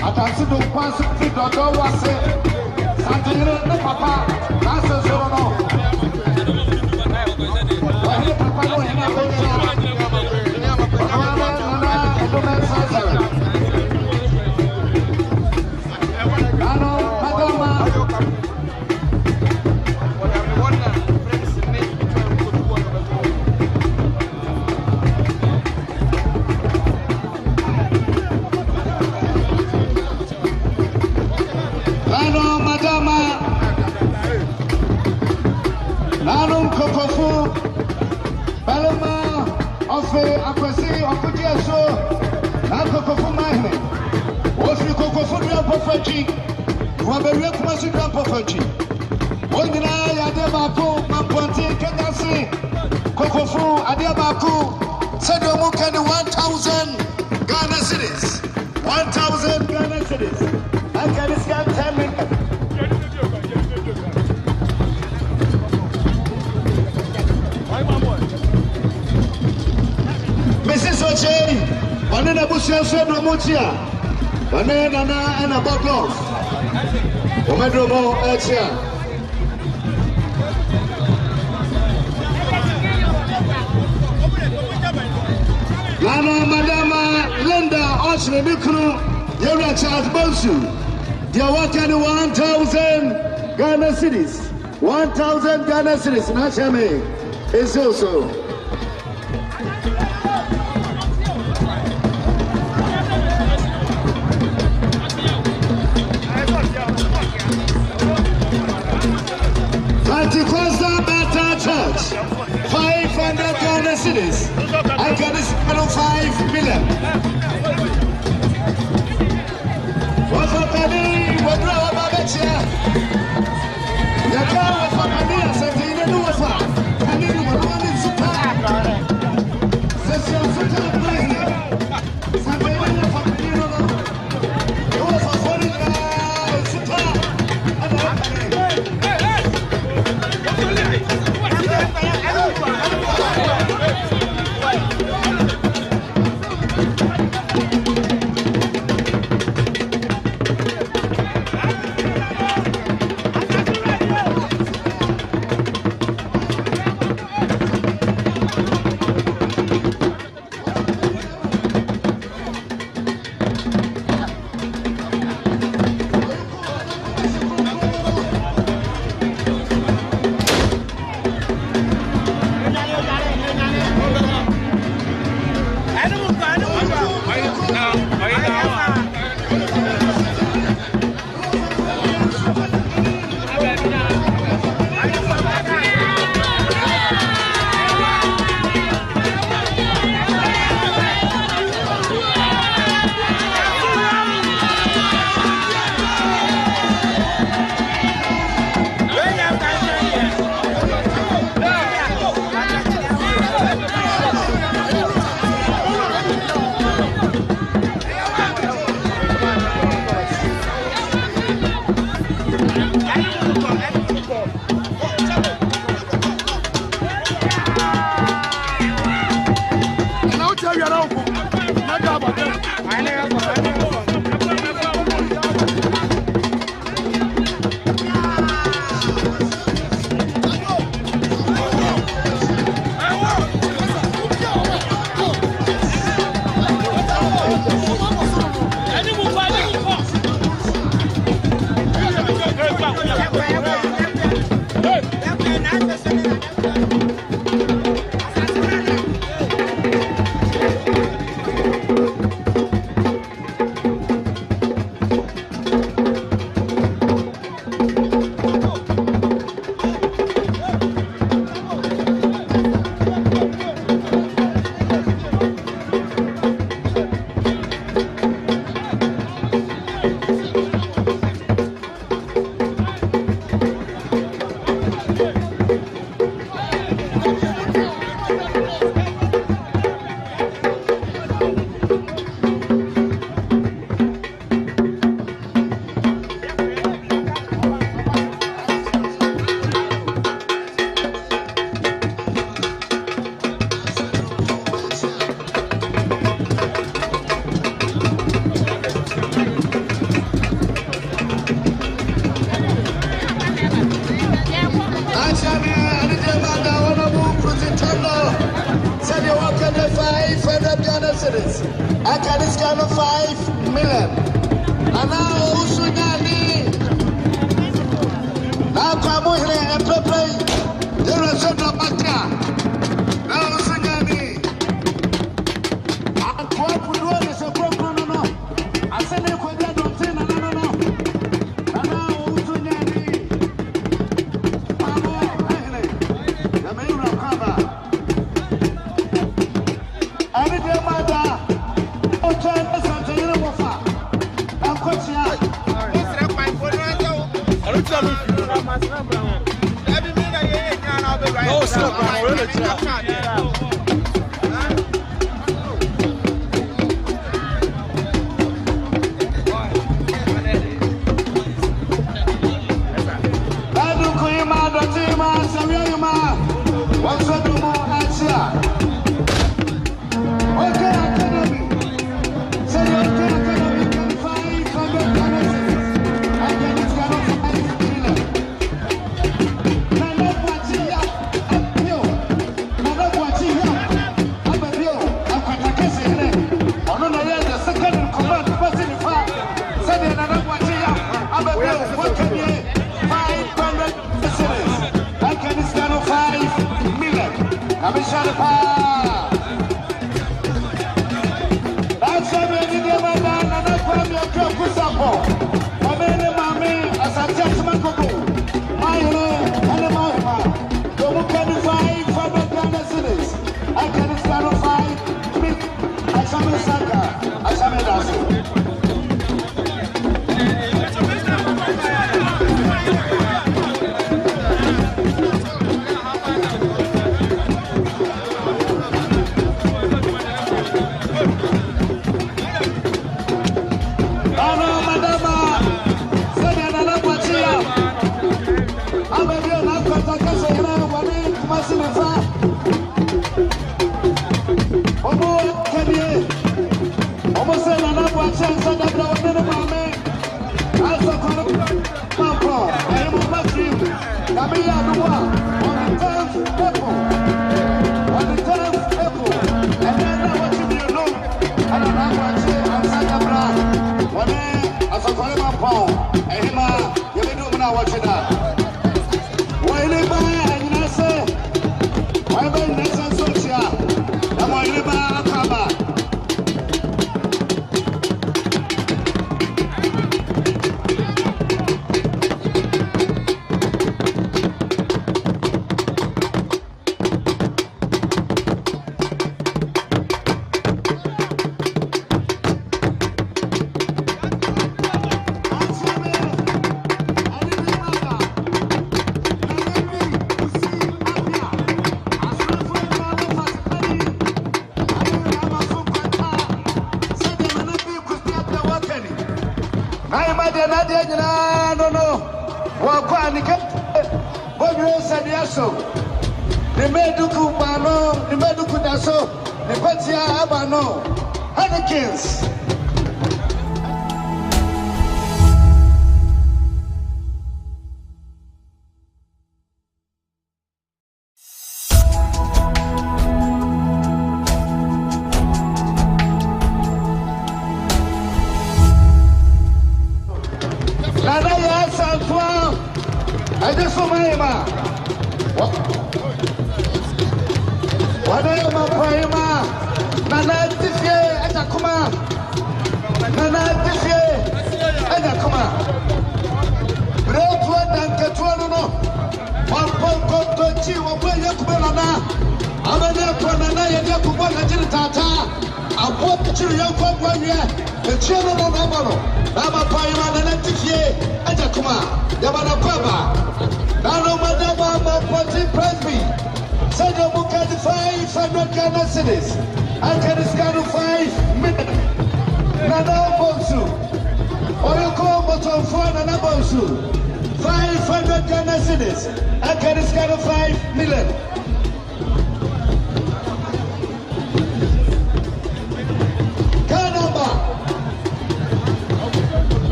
Atasido Pass, Dodo was Santino, no Papa, Nasa Zorono. Papa, Banana and a bottle. Omedromo Elsia. Lana Madama Linda Oshley Mikru, Yura Charles Bonsu. They are working 1,000 Ghana cities. 1,000 Ghana cities. Nachame is also. Anticosta Baptist Church, 500 Ghana cities. I can spend 5 million. What's up, Penny? What do I have about you? The car was for Penny, said he didn't know what's up. Penny was one in Super. Says you're Super President. Somebody for Penny, no. You was for foreign Super.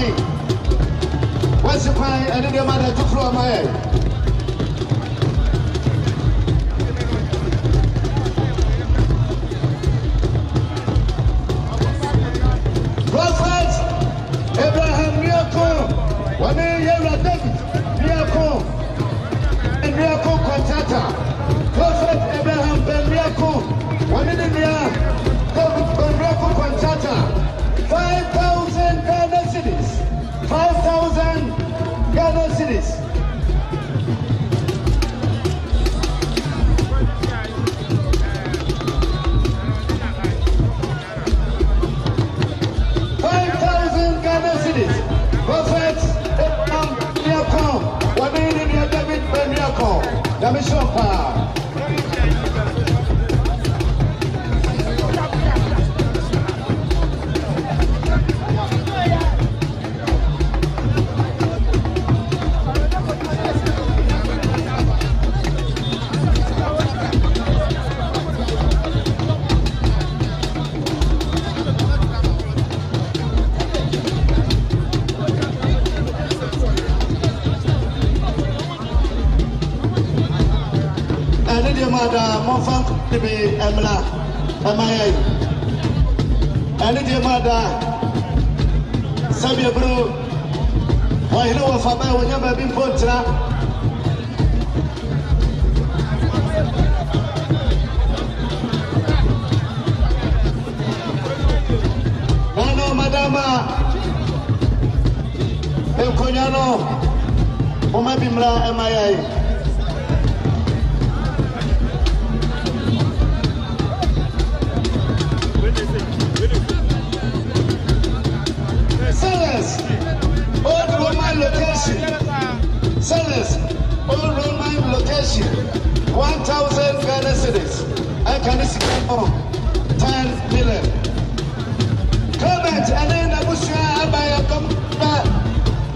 fine. What's the fine? And then the mother to floor my head. Prophet Abraham Miracle, one year David Miracle, and Miracle Contractor. Prophet Abraham Ben Miracle, one in the year Miracle Contractor. 5,000 Ghana cities. 5,000 Ghana cities. Prophet Abraham Miracle, one in the year David Ben Miracle. The mission power. Mada Monfan to be Emla, Amaya, and the mother Sabia Bro. Why, you know, if I will never be put trap. Nano, Madama, El Cognano, Omabimla, Amaya. Old Roman location. Sellers, old Roman location. 1,000 Ghana cedis. I can see 10 million. Comment and then the Bushra Abaya come back.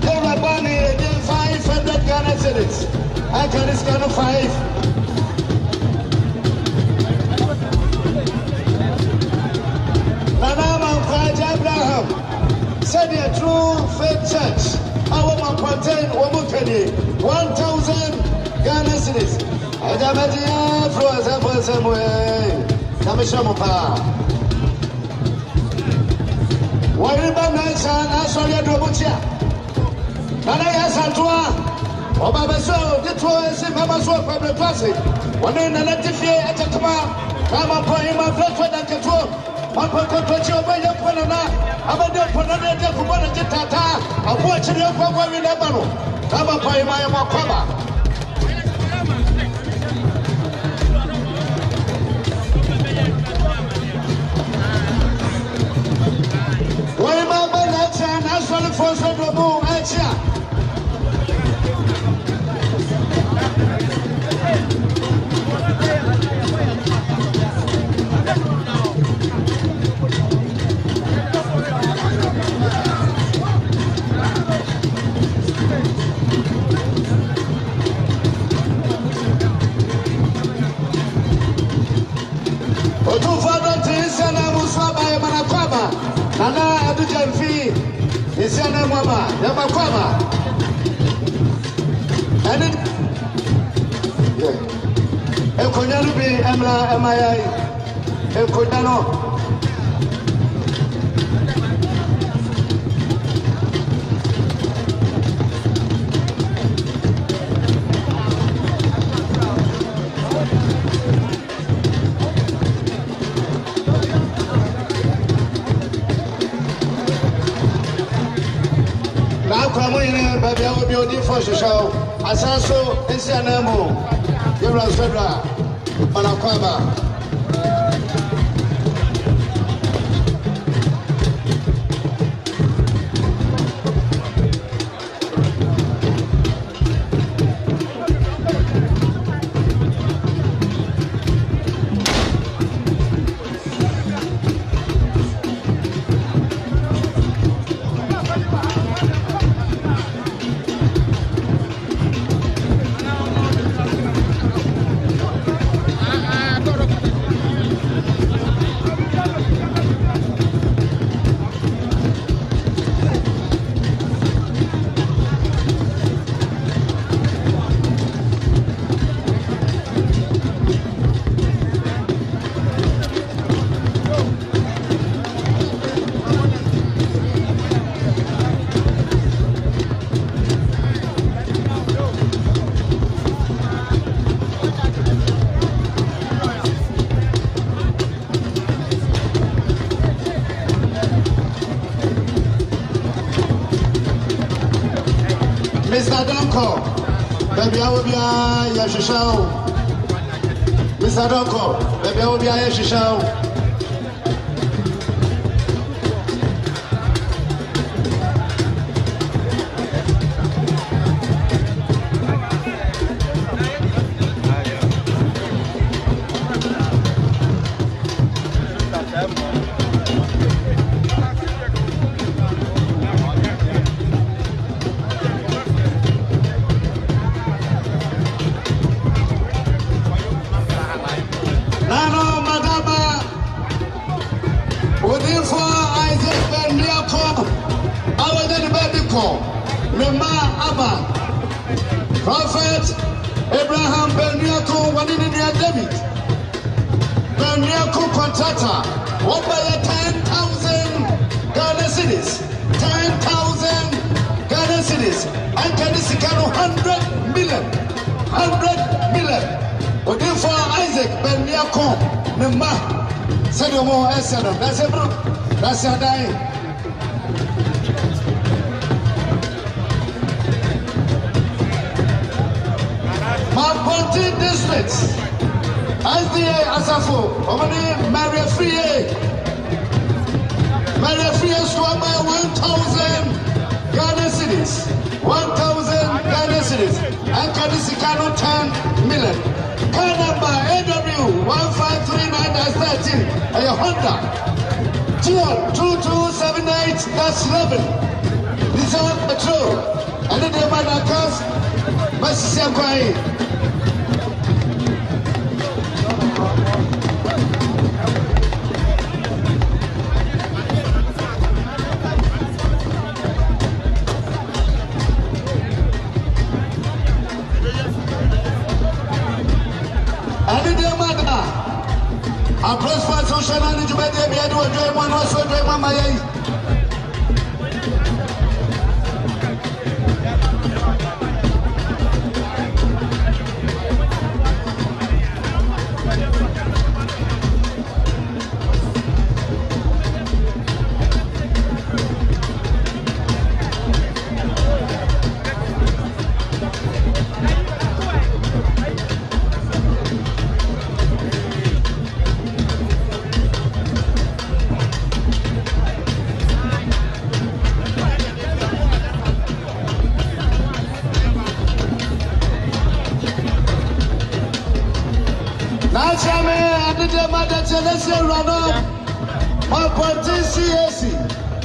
They were bunny again 500 Ghana cedis. I can see 5. Nanama Kwaja Abraham. Said the true faith church. Our man contain 1,000 Ghana cities. Ajamadia from somewhere. Namishamopa. Wariba Nation, Nasolia Dobucha. Nanaya Santua. Obabaso, the Troyes, Mamaso, Public Classic. One in the Latifia at Takama. Kama Poema, Flatwood and Kato. One point over your Panana. I'm a dead for another day for one of the Tata. I'm watching your program in Abano. Come up by my Makama. Why am I by that time? That's one of the first of the moon. Nana Adujamfi, Isiana Mama, Yamakwama. And it Ekonyalubi, Emla, Emaya, Ekonyano. Baby, I will be on the first show. Asaso, Isianamo, Yura Fedra, Panakwaba. Mr. Donko, baby, I will be a Yashishao. Mr. Donko, baby, I will be a Yashishao. Prophet Abraham Berniaco, one in India David Berniaco contractor, what by 10,000 Ghana cities, 10,000 Ghana cities, and can this account 100 million, 100 million. But for Isaac Berniaco, Nema, Sedomo, Esedom, that's a bro, that's a dying. Maponti District, SDA Asafo, Omani Maria Free, Swam by 1,000 Ghana cities, 1,000 Ghana cities, and Kanisikano 10 million. Car number AW 1539-13, a Honda, GL2278-11. This is petrol, and the demand cars, Masiakwai. I prosper social and you better be able to do one also do my CAC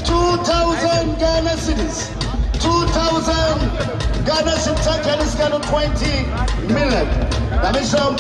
2,000 Ghana cities, 2,000 Ghana cities, 20 million. That is some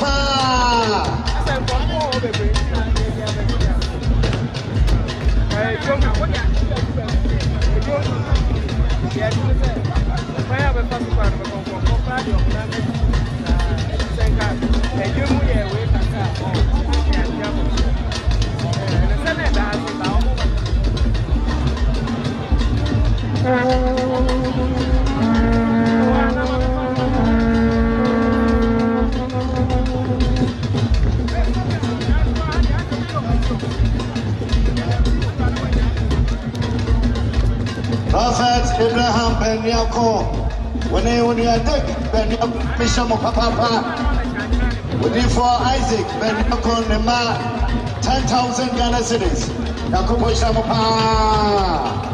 Prophet Abraham Berniaco, when you are dead, Berniaco, Bishop of Papa, with you for Isaac Berniaco, Nema, 10,000 Ghana cities, Yakubo Shamapa.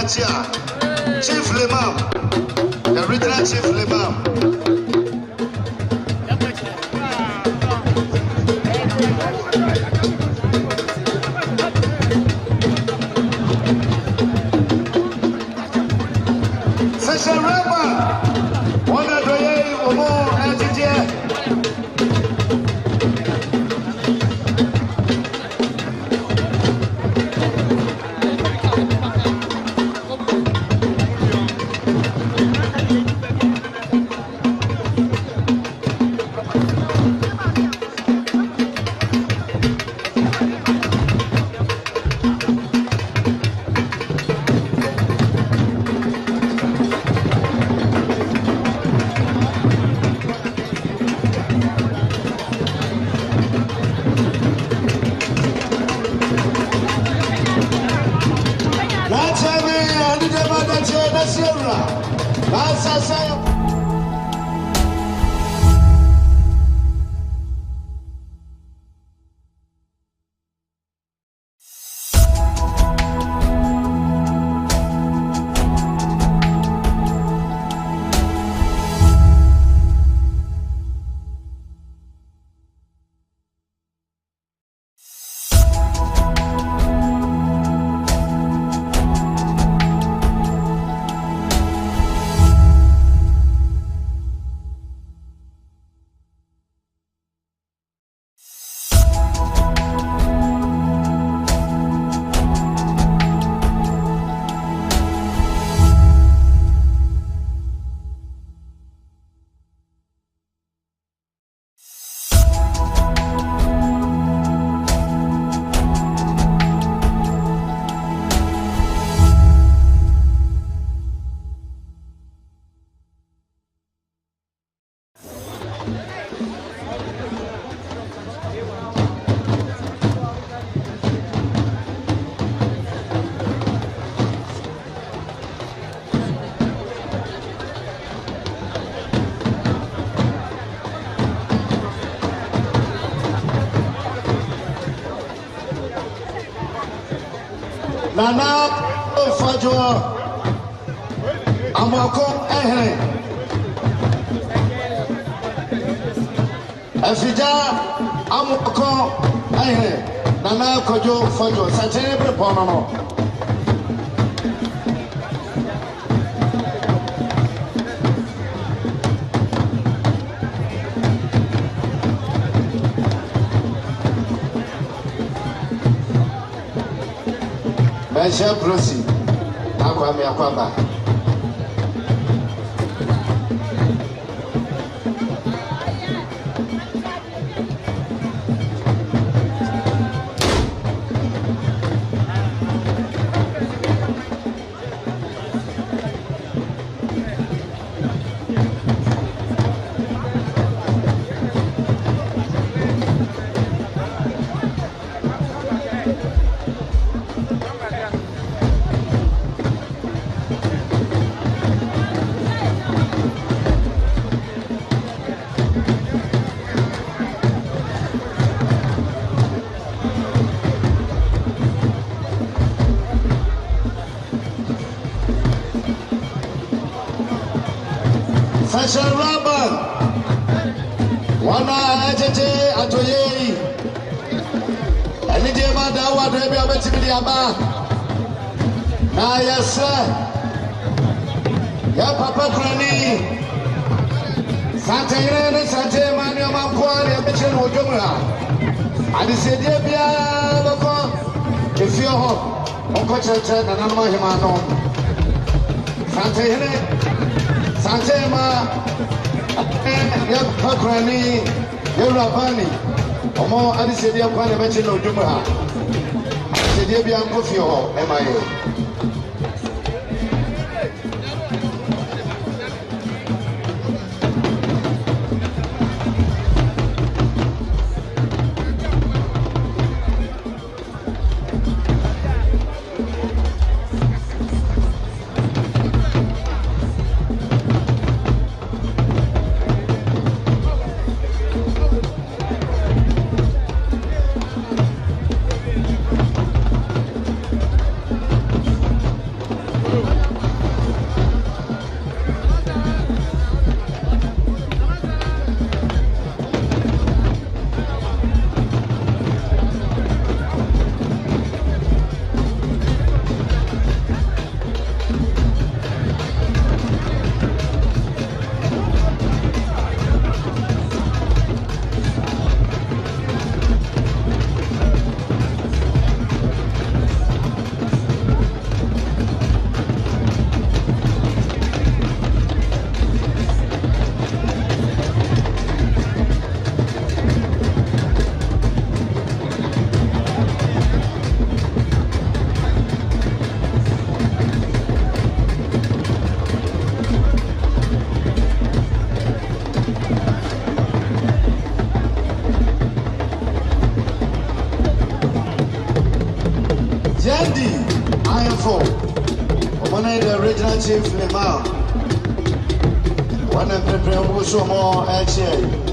Chief Limam, the original Chief Limam. Session Rapper, one of the more entity. Nana Fajo Amako Ehe Afija Amako Ehe Nana Kojo Fajo Sachebre Ponono Mesha Prosi Akwami Akwaba Fashion Rabban Wana Ejete Atoye Anide ma da wa do ebi obetimi di aba na yesa ya papa krani Santayre ne sante mani o man kwari ebeche no ojomra adi sedie bia bako kefio ho onko cheche na na ma hima no Santayre Santema ya pakrani ya rabani omo adi sedie kwa ne beche no ojomra sedie bia nko fio ho emaye Jendi, I am for one of the original chief Lemar. One of the prepare more actually.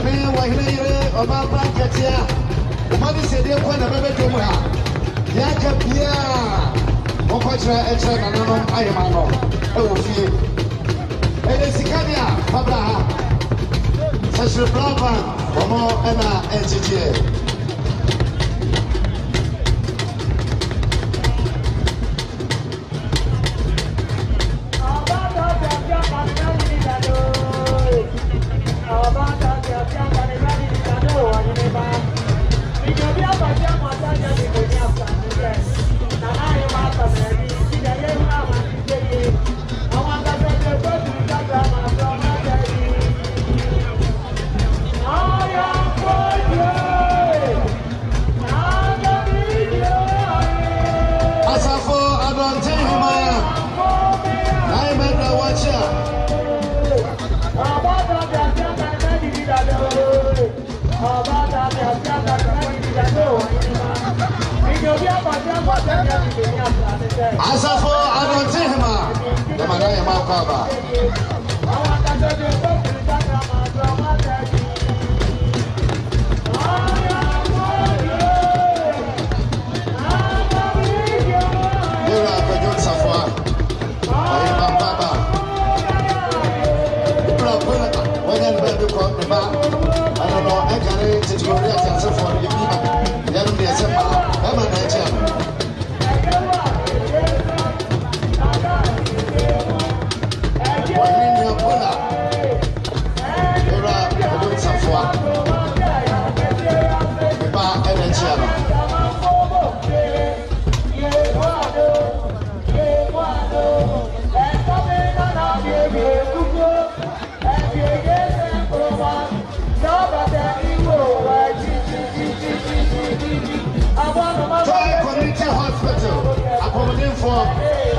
Mami wahire Oma Branketia Umani sede kwa na bebe domu ha Yaka pia Mokwacha echa na nanom ayemano Ewo fie Ede sikania Pabla ha Sashre Brava Omo ena NGTA Asafo Adotihima Yamanaya Makaba Yura Kajon Safwa Ayima Baba Ibra Pulaka Wajan Babu Kotba I don't know I can't tutorial for you Yarum Yasema Emma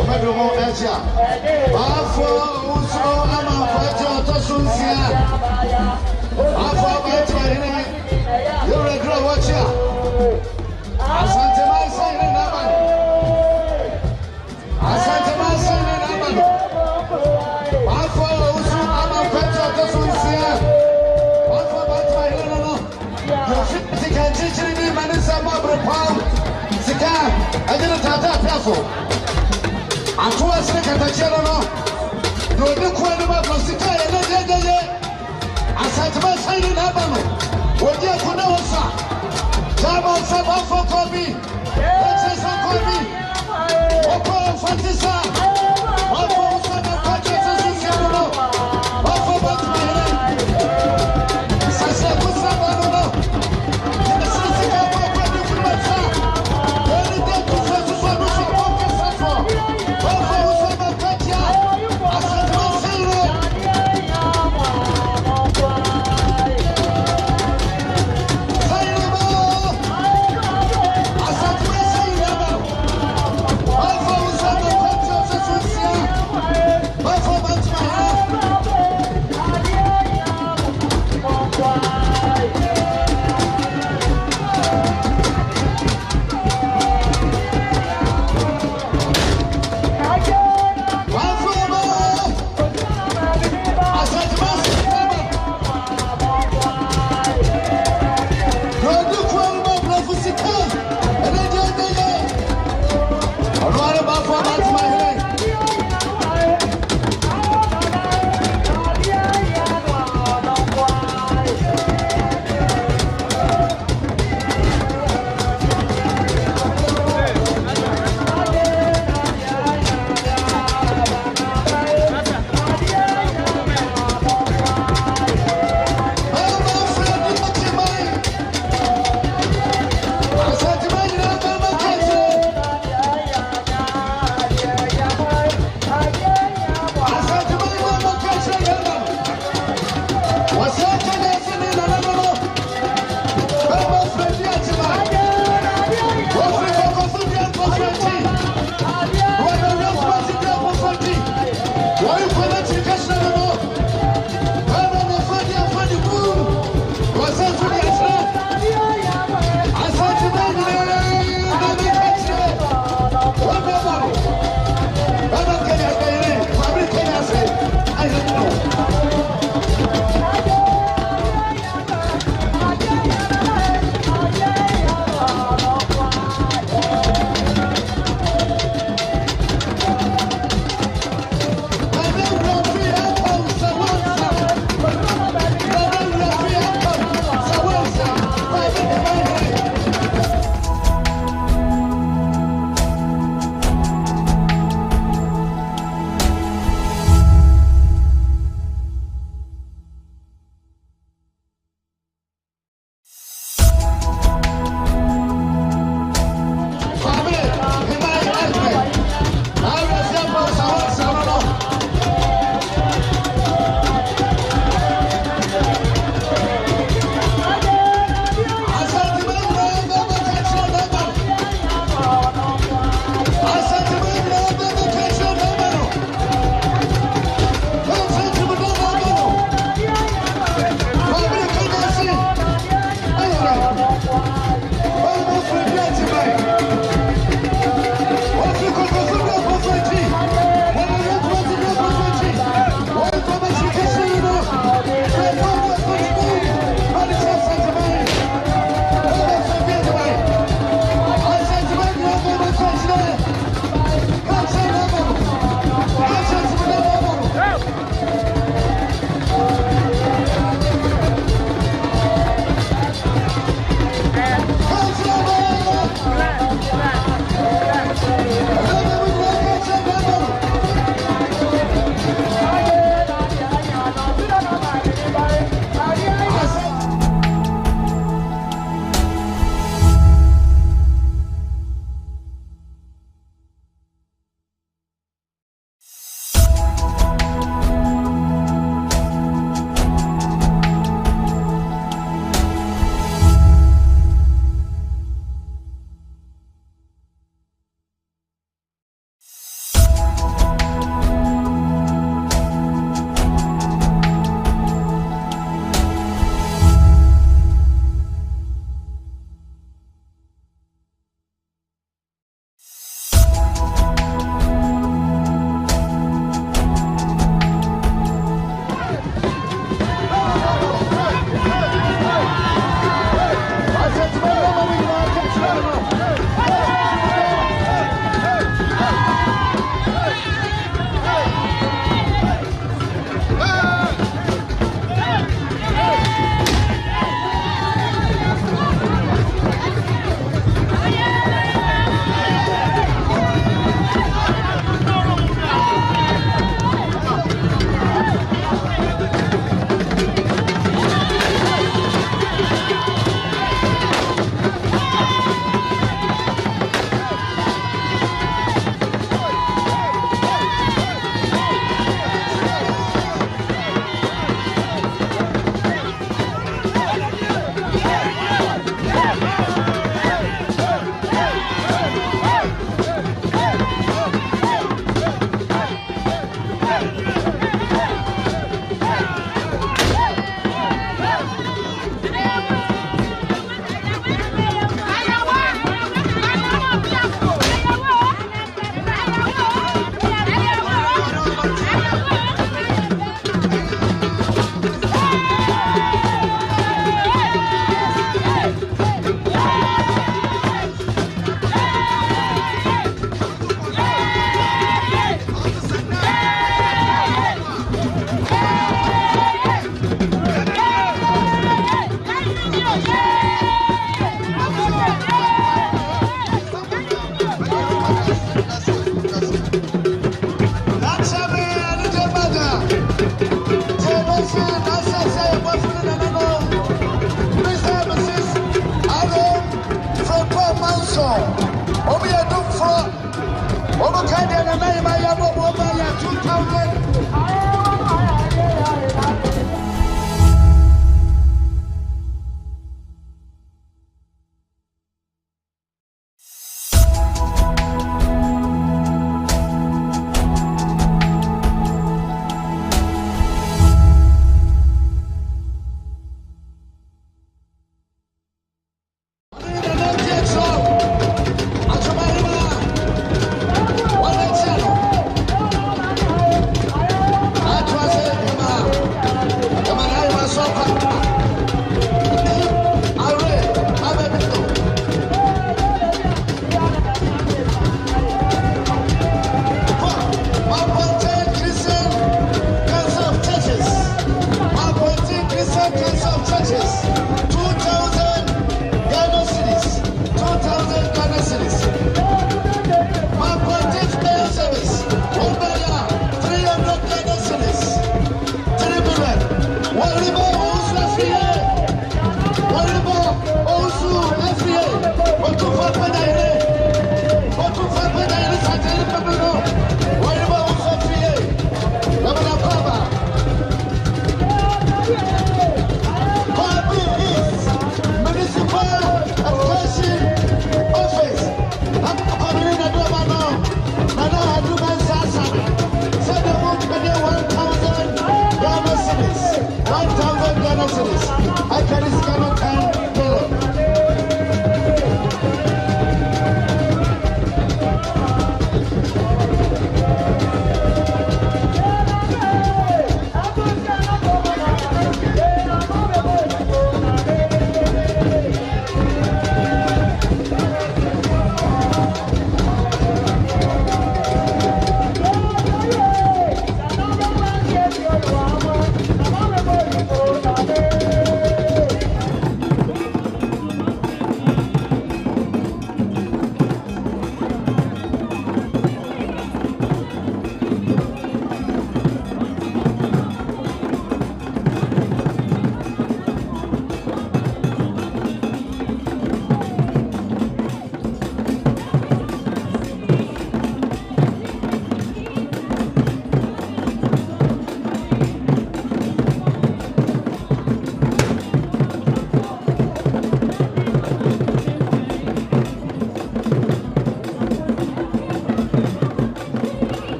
Omedomo Asia. Bafo uso ama kwaje otosunsia. Bafo baitwa hene. You regret watcha. Asante masa hene nabano. Asante masa hene nabano. Bafo uso ama kwaje otosunsia. Bafo baitwa hene no. You fit kanjichiri ni manisa mabro pam. Sika ajira tata piafo. Atuwa sine katachelo no Nodi kuwele mabosika ye Asatuma saini nabano Wajia kuna wasa Jama wasa wafo kobi Wachesa kobi Wako mfatisa Wafo wasa na kwacho sisi sianuno Wafo batu mihele Sasa kusa banuno Sisi kama kwa dukumasa Wani deku fesu swa nusa Waka satwa Asante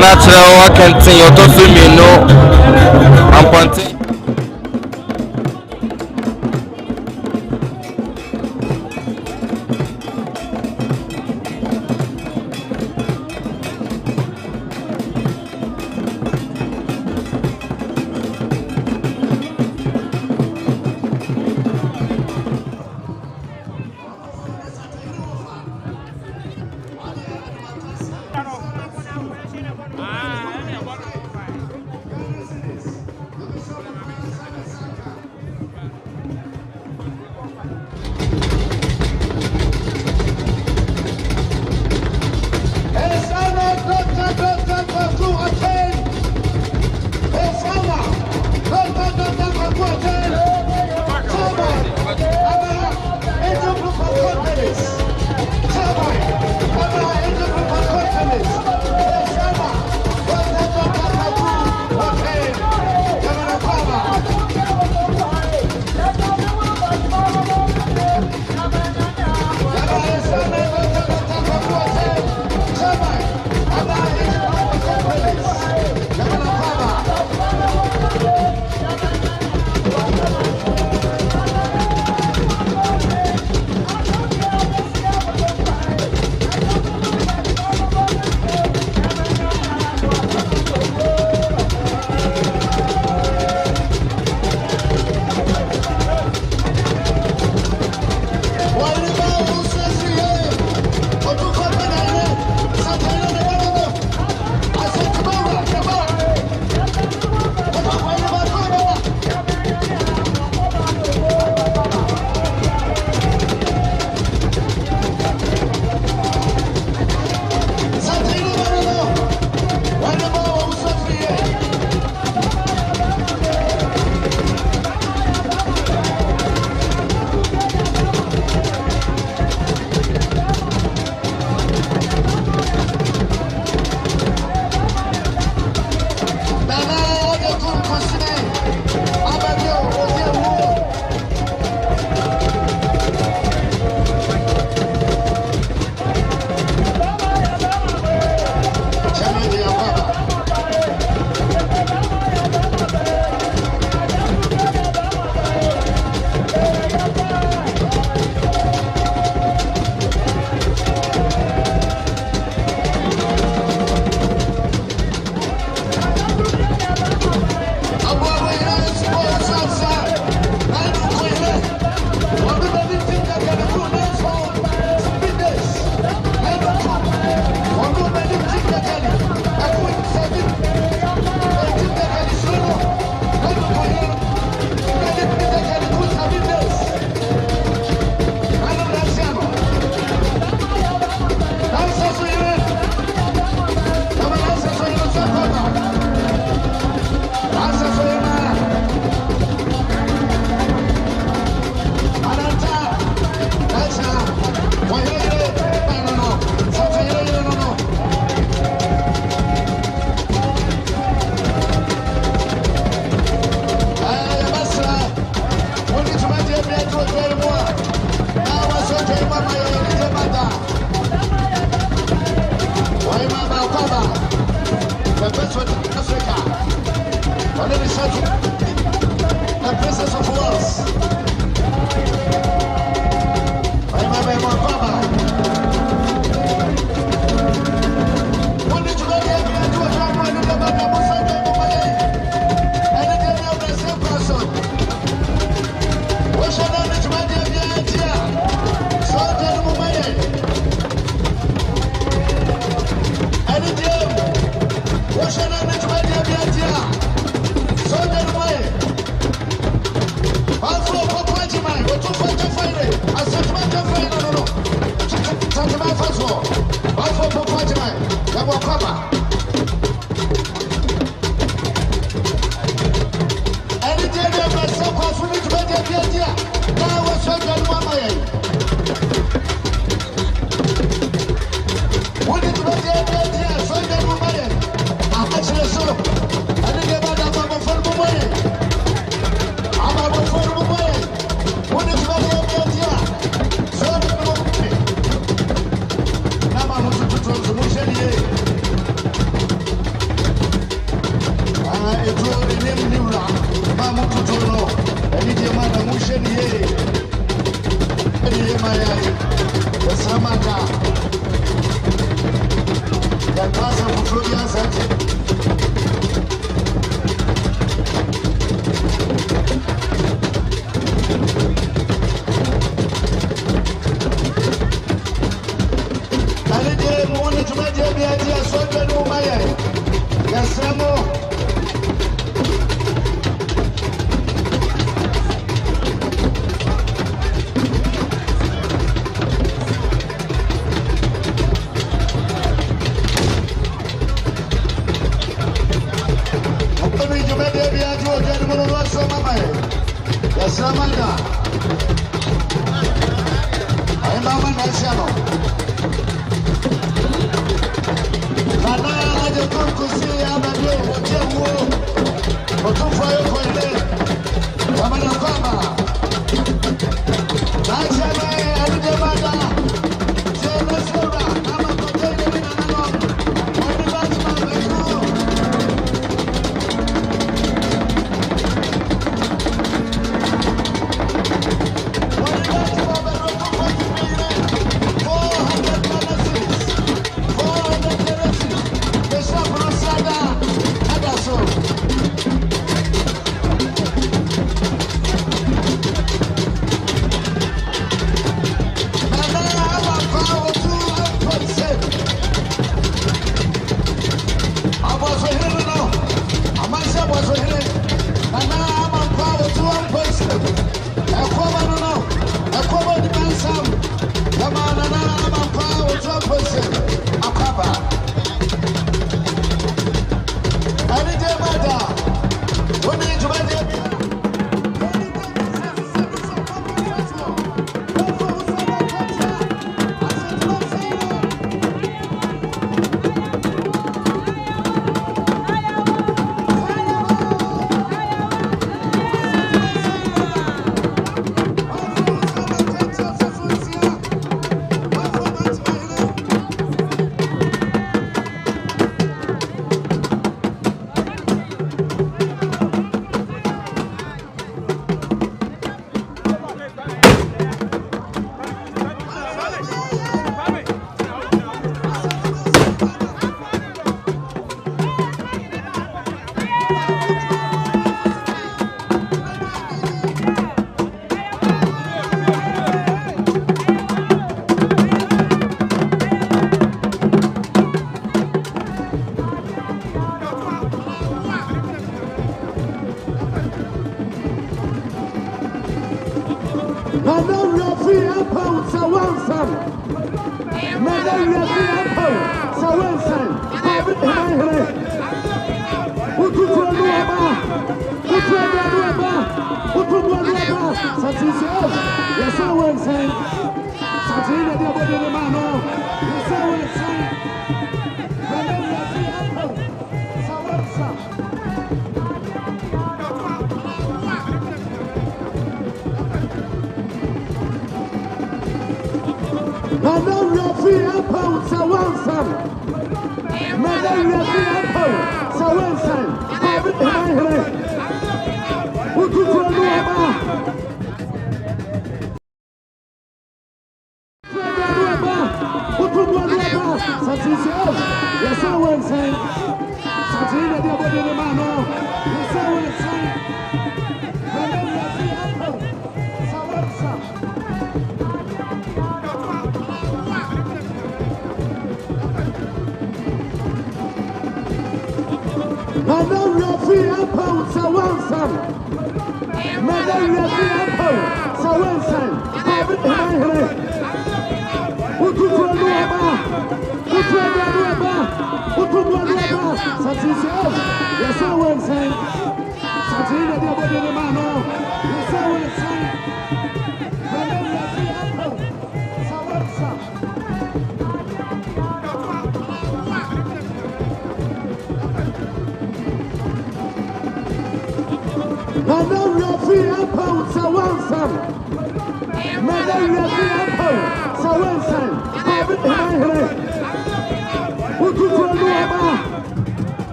Natural Kenton, your daughter, me know, I'm pointing.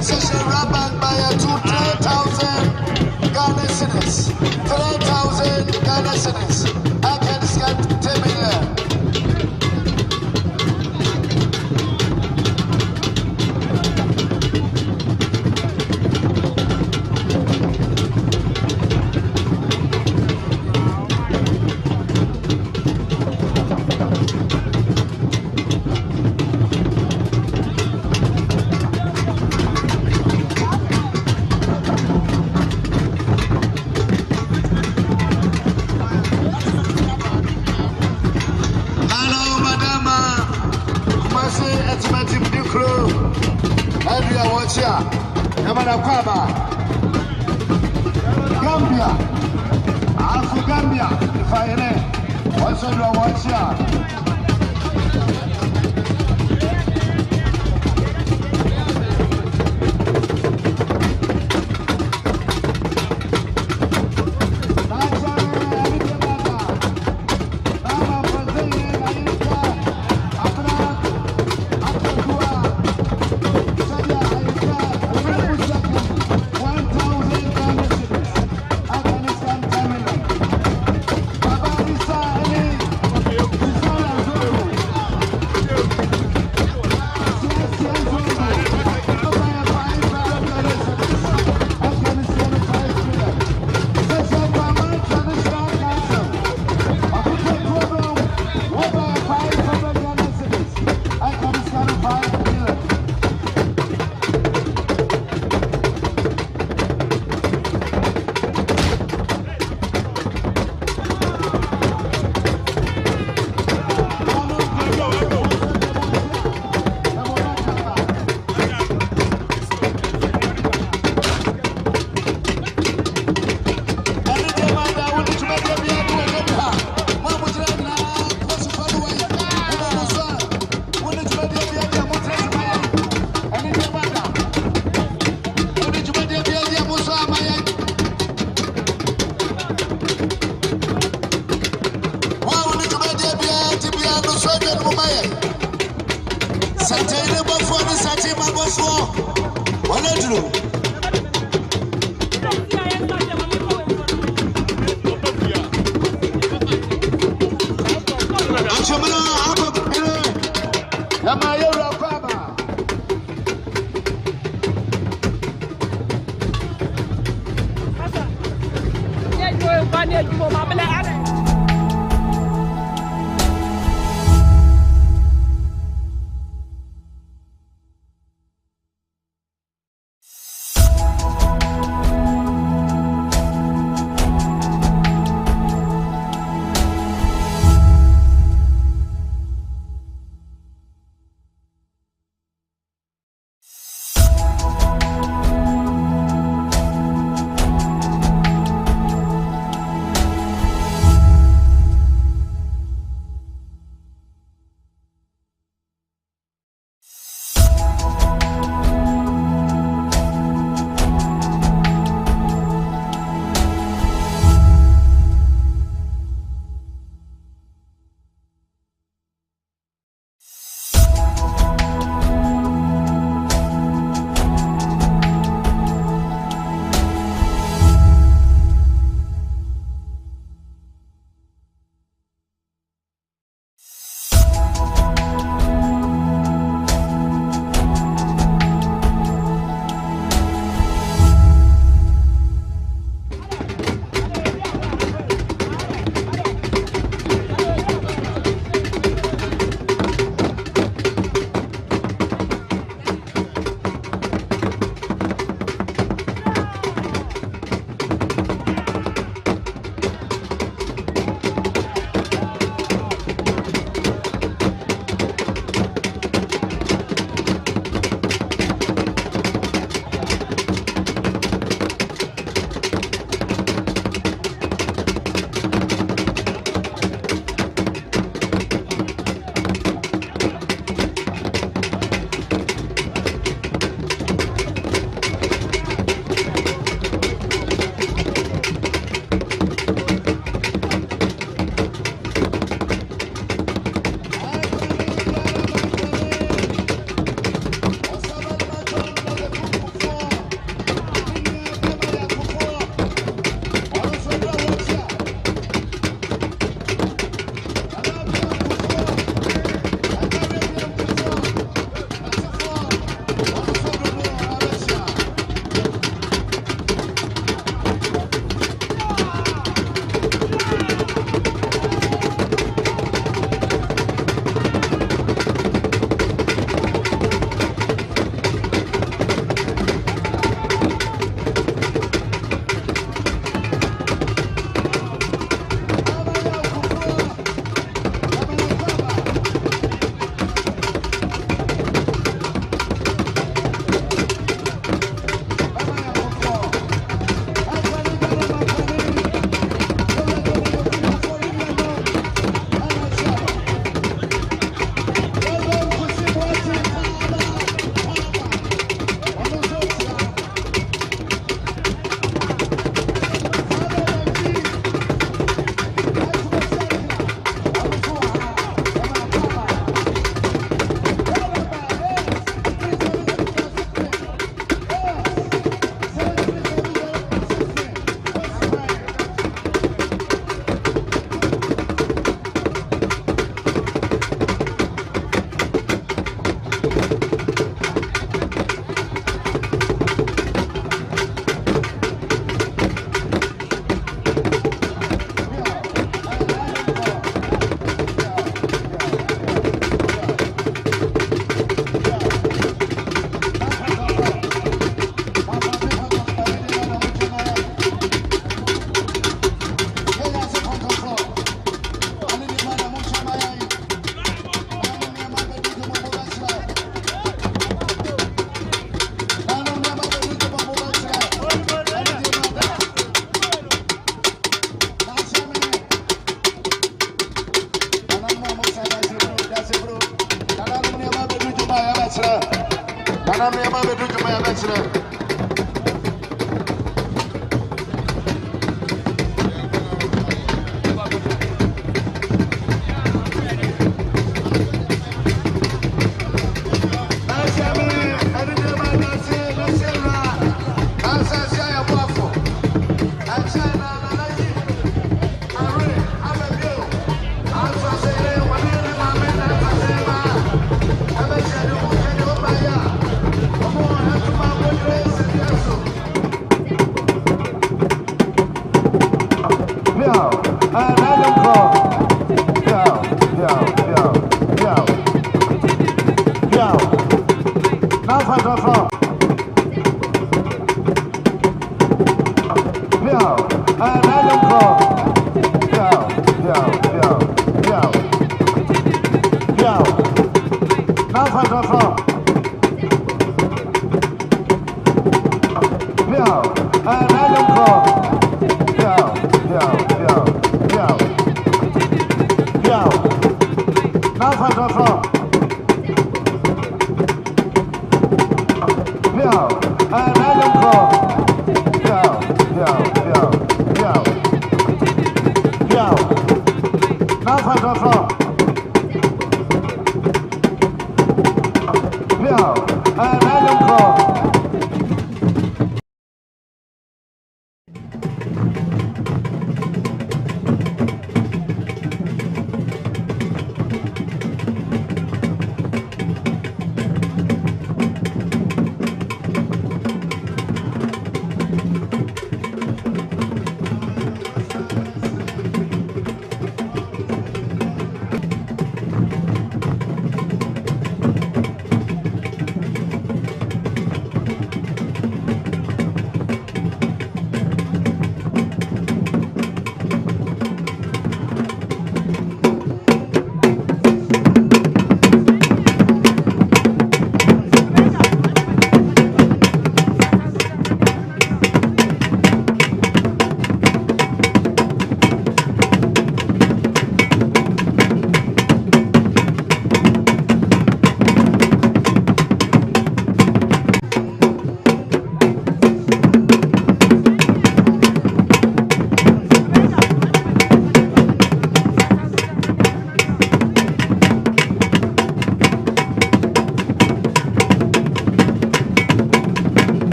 Session Rabban by a 3,000 Ghana cedis. 3,000 Ghana cedis. I can scan 10 million. Gambia, Alpha Gambia, if I know, also do I watch ya. Nana me aba bedu juma ya betre.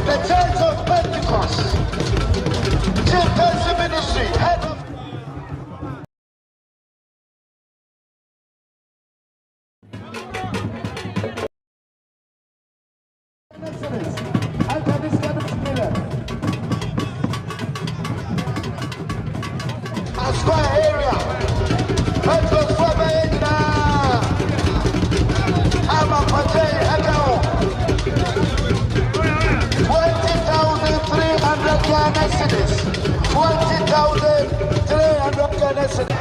The Church of Pentecost. Ghana cedis. 20,300 Ghana cedis.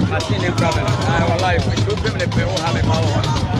machine in problem. Wallahi, we do them le pe o ha me ma o.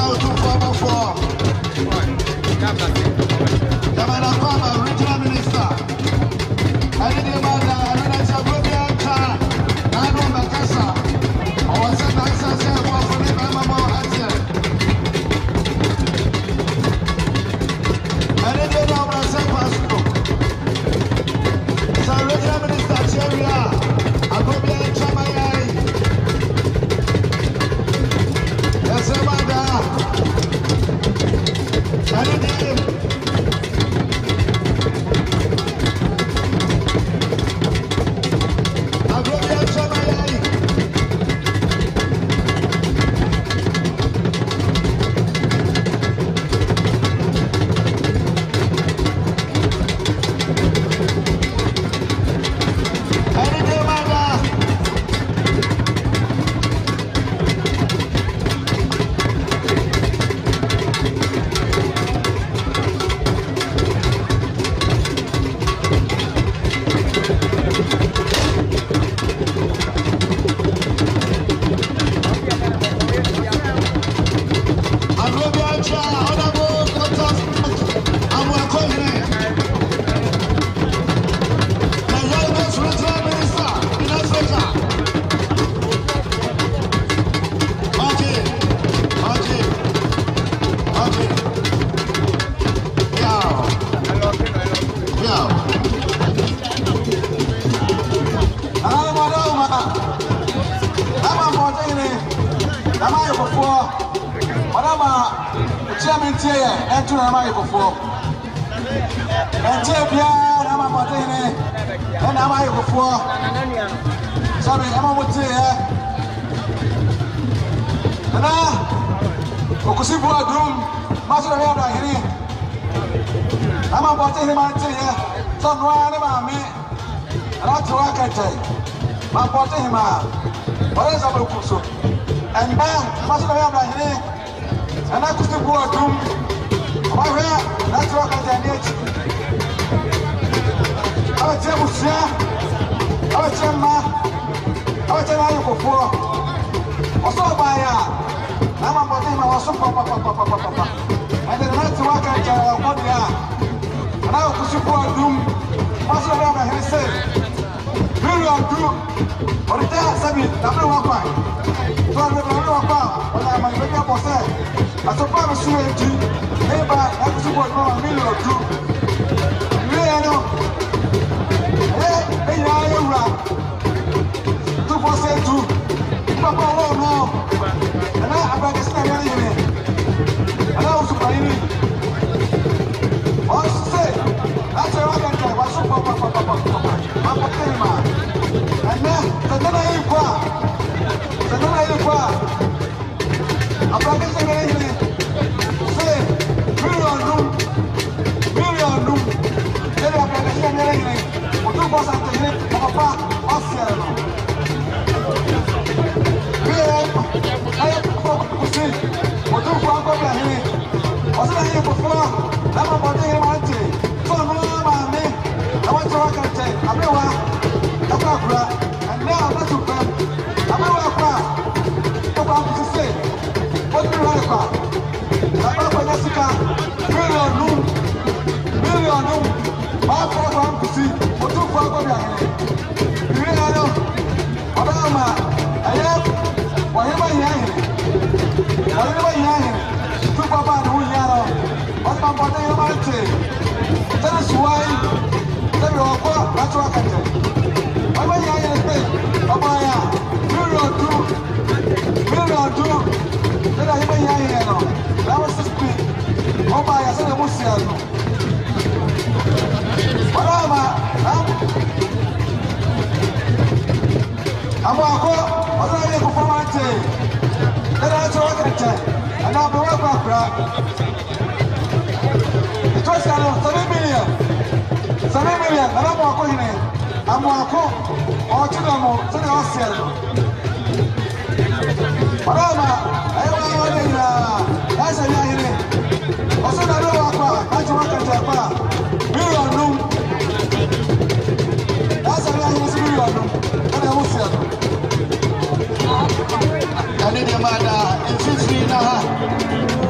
now 244. Yamana Kwama, Regional Minister. I did the man that I mean, it's a good time. I know Bakasa. I was at Bakasa for the Mama Hatia. I did the number of Pasco. So, Regional Minister Cheria, I go be a Chamayai. Yes, Amanda. I did him. I need your mother in 15 now.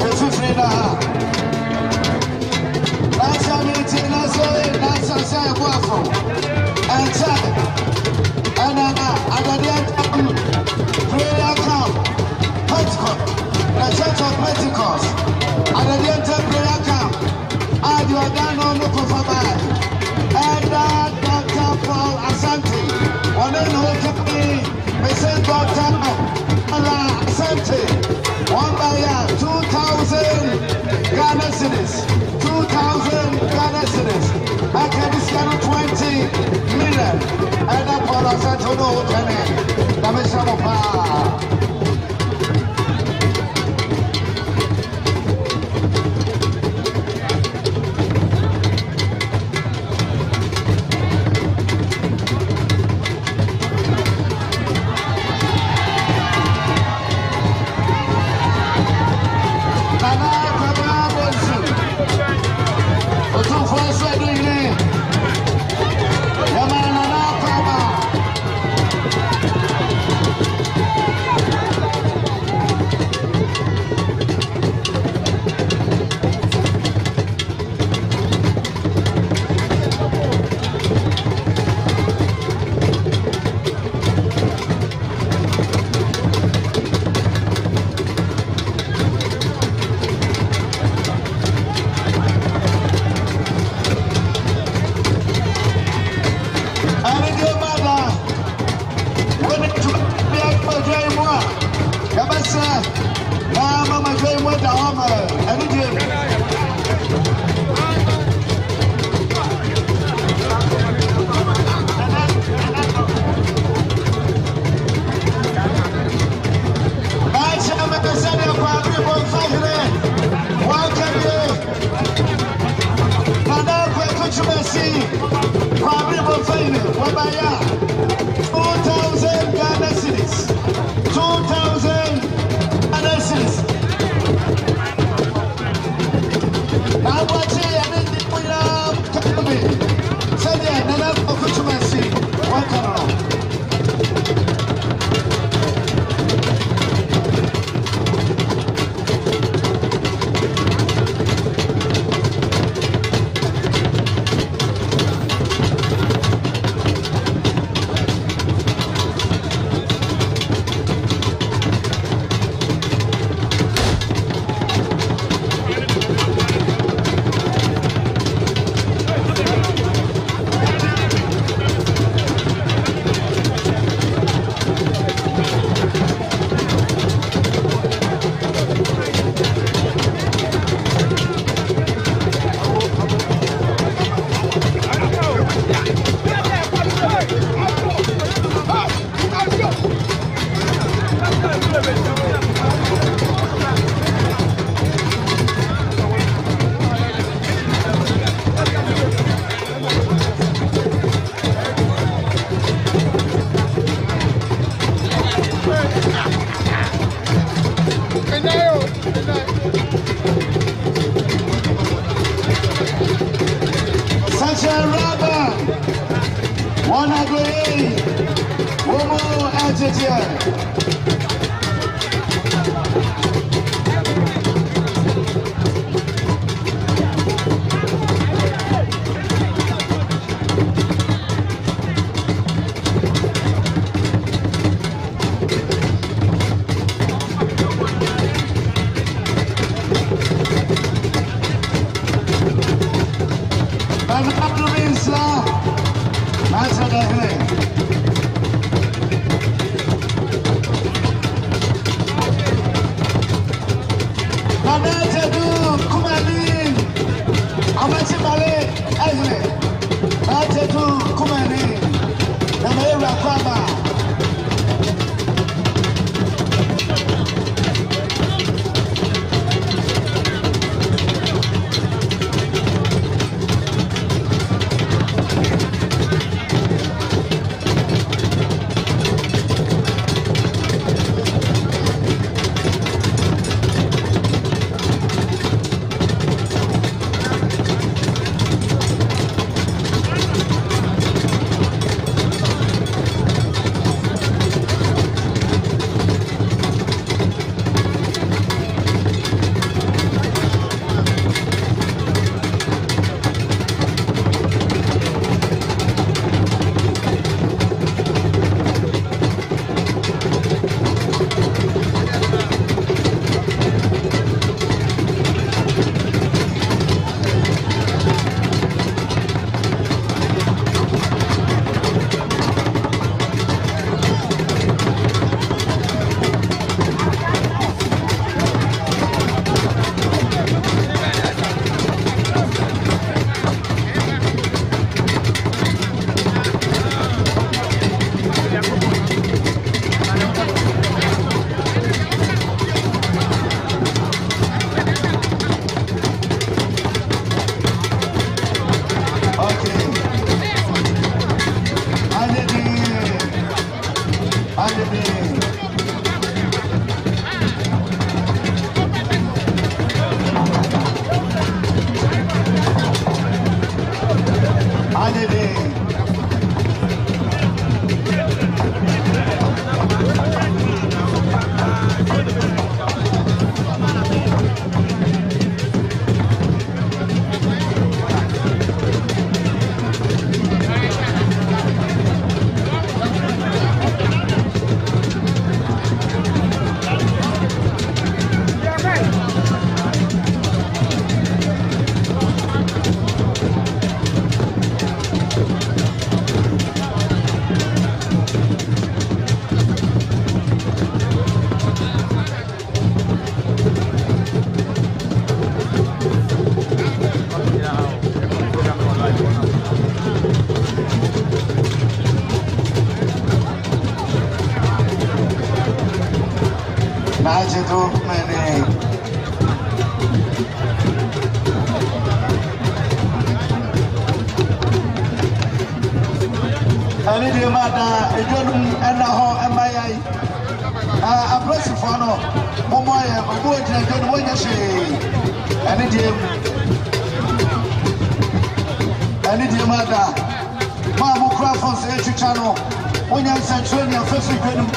Any day, Mada, a Jordan and a home and my eye. A pressing for no, Momoya, a boy, and a good way to say. Any day, Mada, Mamu Crawford's entry channel. When you're central, you're first weekend.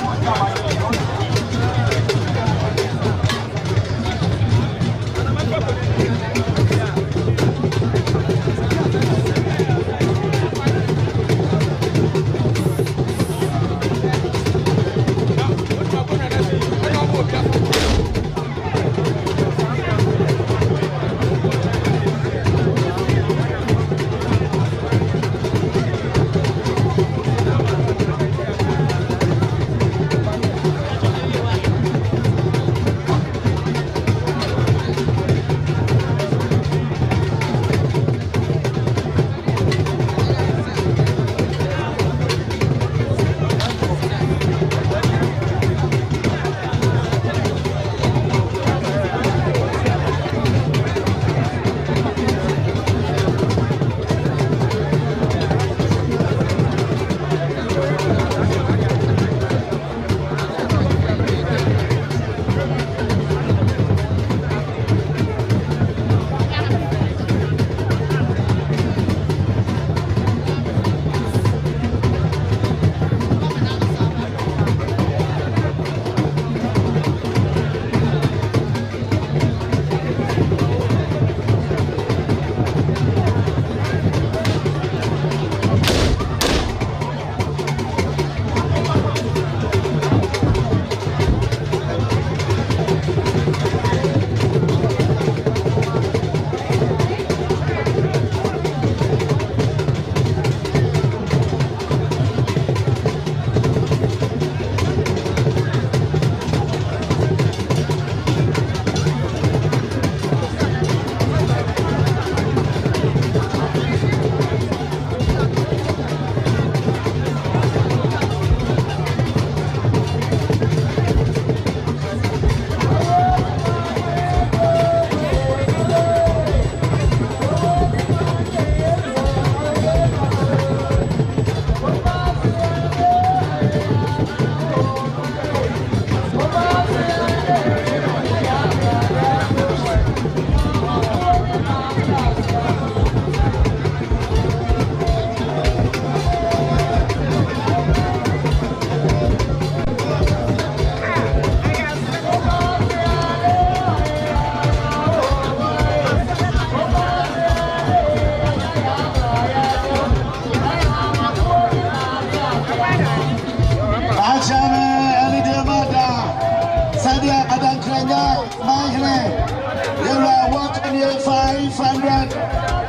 can hear 500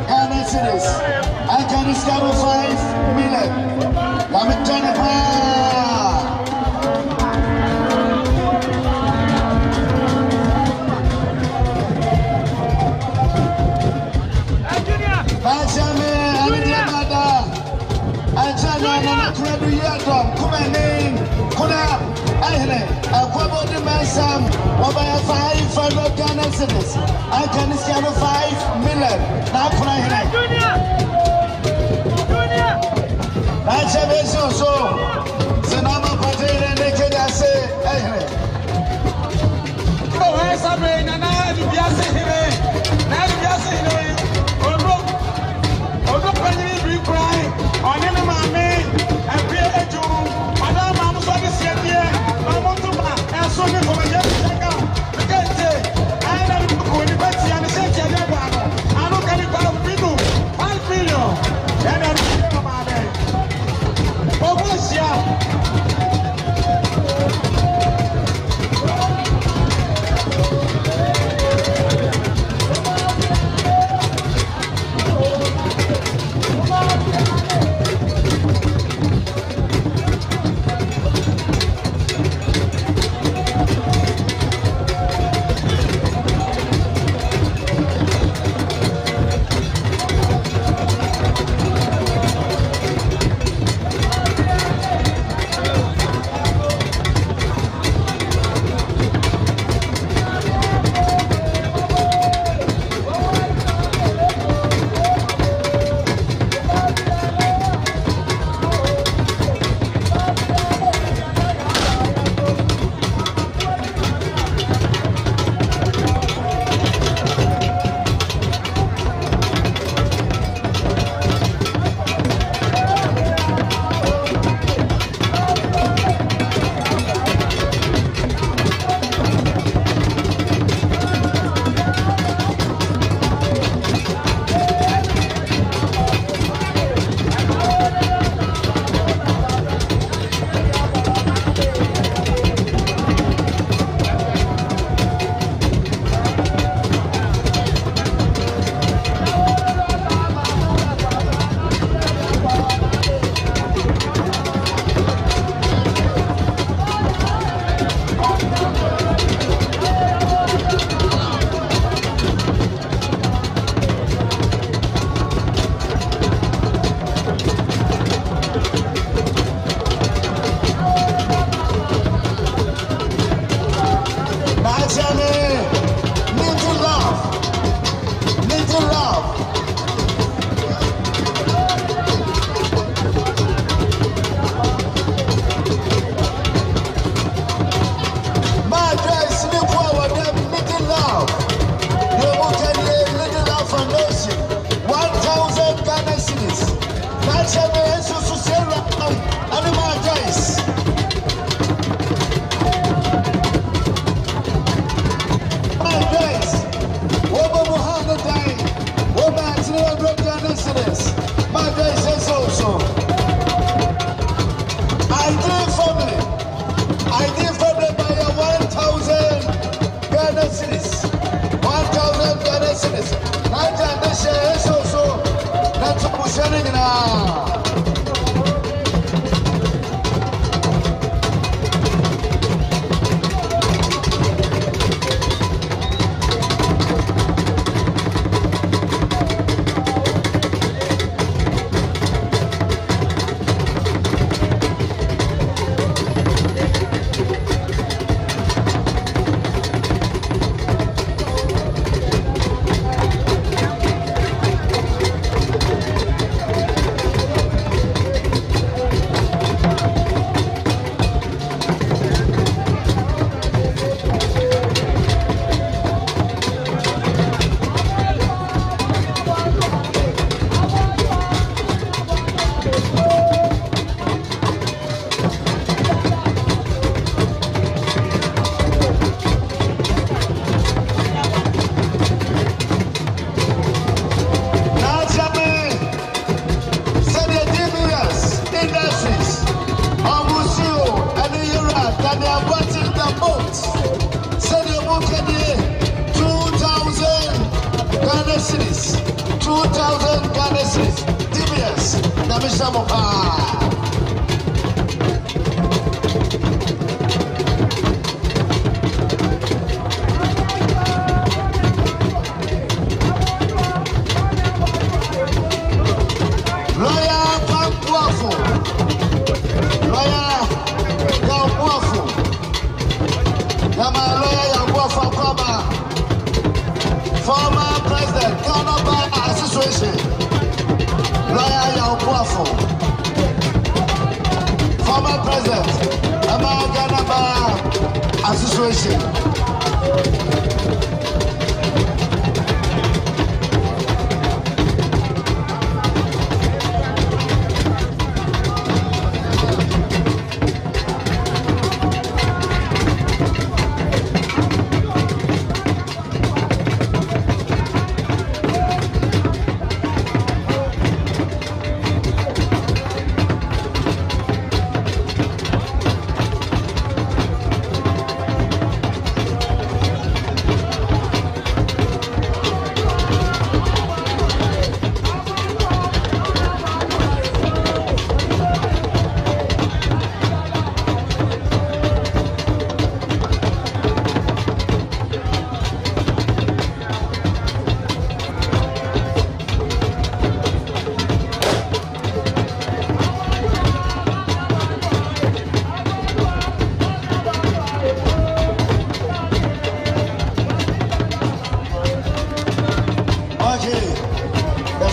Ghana cedis. I can discover 5 million. Come and turn it I can discover 5 million. Now, can I hear? That's a bit so. Senama Patel and they can say, oh, where's something? And I have to be a city. Now, be a city. Although, when you cry, on any man, and be a Jew, Madame, I'm sorry to say, I want to buy and so you for my cedis, 2,000 Ghana cedis. DBS, Namisha Mopa. Former President, Ghana Bar Association, Lawyer Yahubuafo. Former President, Ghana Bar Association.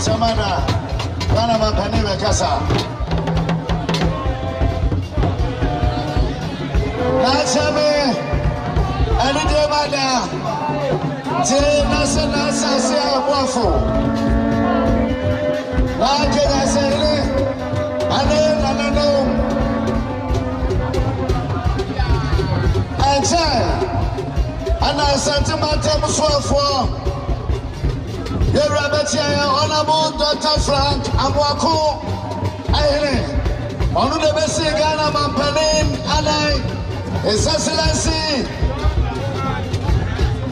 Samana, Ghana Mapani Bekasa. Nasame, Anide Mada, Te Nasa Sasia Wafo. Nake Nasele, Ane Nanano. Ana Santimata Muswafo. Honorable Dr. Frank Amwako Aire, Onu de Besi Ghana Mampanin Alai, His Excellency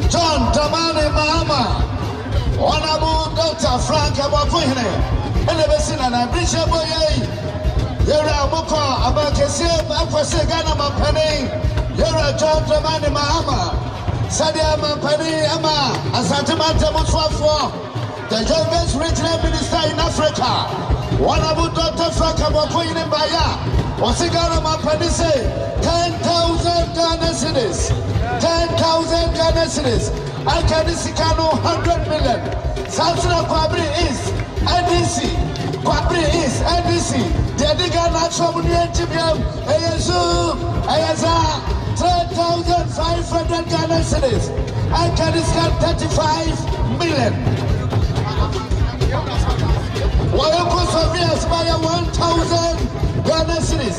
John Tamani Mahama, Honorable Dr. Frank Amwako Aire, and the Besi and Bishop Boye, Yera Moko Abakese, Akwase Ghana Mampanin, Yera John Tamani Mahama, Sadia Mampani Ama, Asantimata Muswafo. The youngest regional minister in Africa, Honorable Dr. Frank Amwako in Baya, Osigana Mapani say 10,000 Ghana cedis, 10,000 Ghana cedis. I can Sikano 100 million. Samsung Kwabri is NDC, Kwabri is NDC. The Adiga Natural Union Tibium, Ayazu, Ayaza, 3,500 Ghana cedis. I can discount 35 million. Wayoko surveillance by 1,000 Ghana cedis.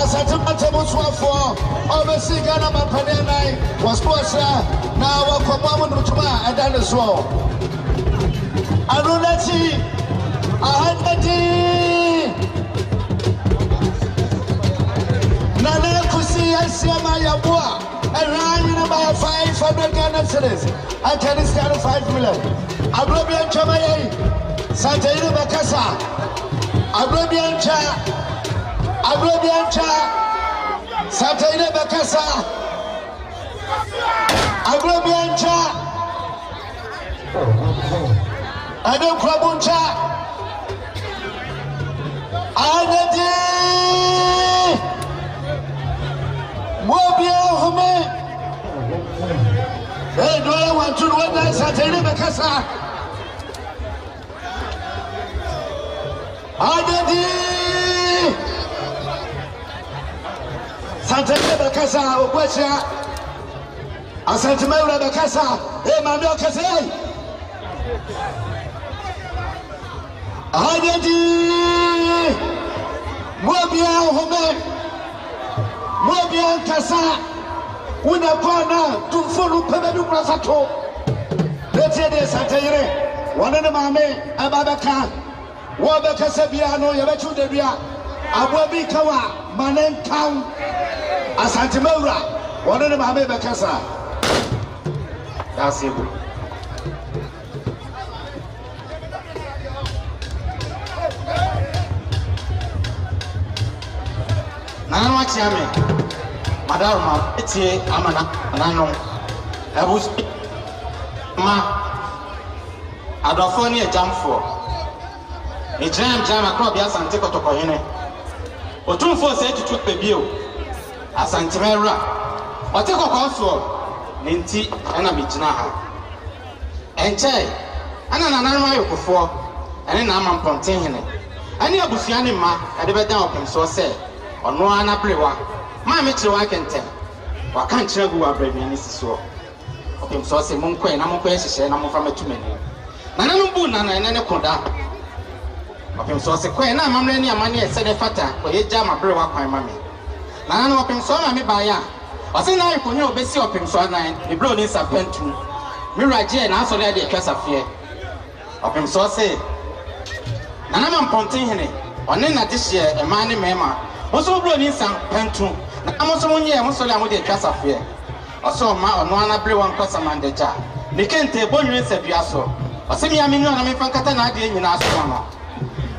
Satimata Muswafo, oversee Ghana Mapanenai, was Porsche, now Wakomam Mutuma, and then as well. Arunati, Ahadati Nana Kusi, Siama Yabua, and Ryan by 500 Ghana cedis. I can discount 5 million. Abrabian Chamaye. Santaire Bakasa, Abrabiancha, Santaire Bakasa, Abrabiancha, Adam Krabuncha, Anadi, Mobia Home, hey, do I want to know that Santaire Bakasa? Adadi Santaire Bakasa, Okwesha, Asantimura Bakasa, Emmanuel Kase. Adadi Mobia Home, Mobia Kasa, Unapana, Tumfulu Pemedu Prasato. Let's say this, Santaire, one of the Mame, Ababaka. Wabaka Sabiano, Yabetu de Bia, Awabi Kawa, Manen Town, Asantimura, one of the Mame Bakasa. That's it. Nana Machiame, Madame, Etier, Amana, Nano, Abus Ma Adophonia jam for a jam across the Santico to Cohene. Or 2 4 said to took the bill as Santimera. But take a call for Ninti and a Michinaha. And Chay, and an animal before, and an amman pontain. Any Abusiani ma had ever down him so said, or no anaprewa. My Mitchell, I can tell. What can't you go up, baby, and this is so. Of him so say Munque and I'm going to say, I'm from a 2 minutes. Nana Nana and Nana Koda. Of him so say, Queen, I'm many money at Senate Fata, or ye jam a brew up my mammy. Nana of him so I may buy ya. I say now you can know Bessie of him so nine, the blow needs a pen too. Mira Jane, I saw that the case of fear. Of him so say. Nana Pontin, or Nina this year, a man in Mema, also blown in some pentu. I'm also 1 year, also I'm with the cast of fear. Also, my or no one blue one cross among the jar. They can't take one rinse a piasso. Or send me a million of Fancatana in Astrono.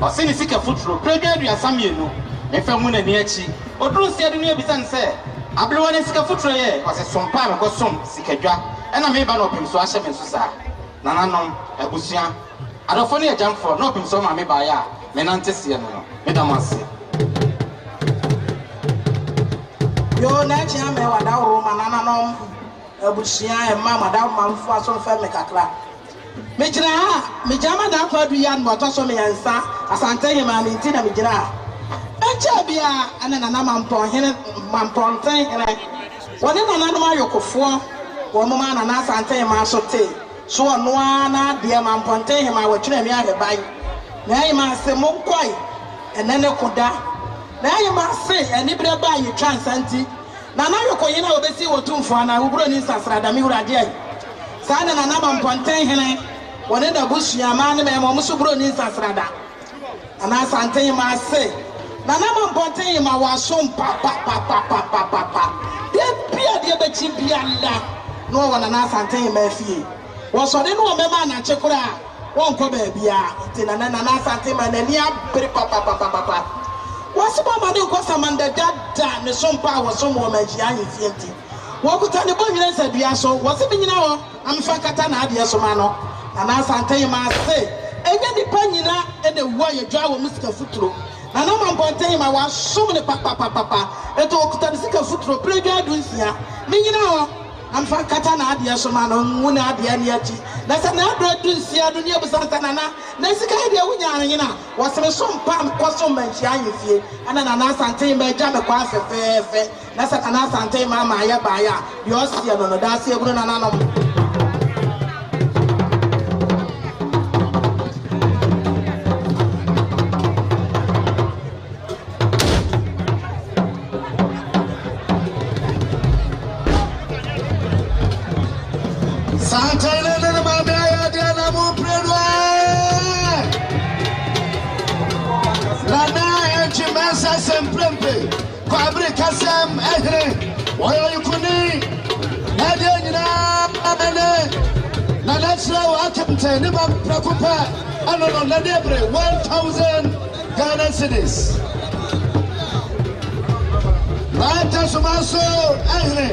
Or send a sick a foot through, pray you are some you know. If I'm winning near Chi, or do see the near Bisan say, I blew one sick a foot tray, was a some pie or some sick a jar, and I may ban up him so I shall be Susa. Nana, a busian. I don't funny a jump for no pin so I may buy ya. Menantesiano, Medamasi. Yo, Natia, me wada Romana, a bushia, and mamma down Mamma so family cacla. Mijana, Mijama da Quadrian, Motosomi and Sa, as I tell him, and in Tina Mijana. And Chabia, and an amampon, Mampontain, and I. One in an animal yoko 4, 1 man and us and tell him I so take. So no one, dear Mampontain, him I will train me out by. Now you must say Monquai, and then a Koda. Now you must say, and if you buy your chance, Auntie. Now you can you know, see what 2 for now, who brought in Sasrada Mura Day. Sana na naba Pontain hene wone da busu ya ma ne me mo so bro ni Sasrada ana santen ma se na naba Pontain ma wa so pa de bia de be chi bia nda no wona na santen ma fie wo so de no me ma na chekura won ko ba bia ti na santen ma na ni abere pa wo so ma de ko samanda dada ne so pa wo so mo ma ji anyi fie nti Wakuta ne bonwire se bia so wose binyina ho amfa kata na ade so ma no na santen ma se enye nipa nyina e de wo ye dwa wo musika futuro na na Mampontain ma wa som ne papa eto okuta ne sika futuro pregwa dunsia binyina ho amfa kata na ade so ma no nwu na ade ne achi na se na ade dunsia do ne abusa na sika ade wunya nyina wose me som pam koso manchi anyefie ana na santen ma ja me kwa fefefe na sakana santen mama ya baya yo sia no da sia buru na nanom santen na mama ya dia na mu predwa la na enchi mesa semprempe Fabric Kasam Ehre, why you couldn't? Nadia, Nanatra, Akamte, Niba Prakupa, and on Nadebre, 1,000 Ghana cities. Rata Sumaso Ehre,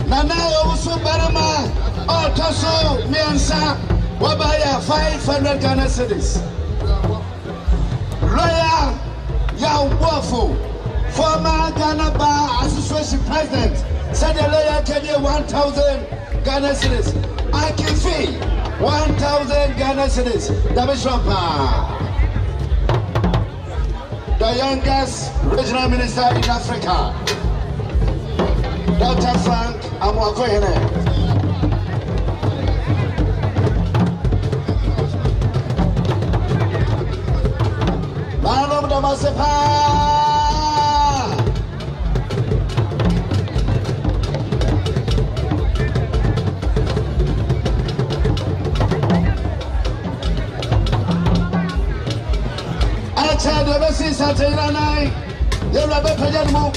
Nana Osu Barama, or Tasso Miansa, Wabaya, 500 Ghana cities. Royal Yao Wafu. Former Ghana Bar Association President said the lawyer can get 1,000 Ghana cedis. I can fee 1,000 Ghana cedis. The Bishop, the youngest regional minister in Africa, Dr. Frank Amwakohene. Manom Damasepa. The best is Saturday night. You're a better move.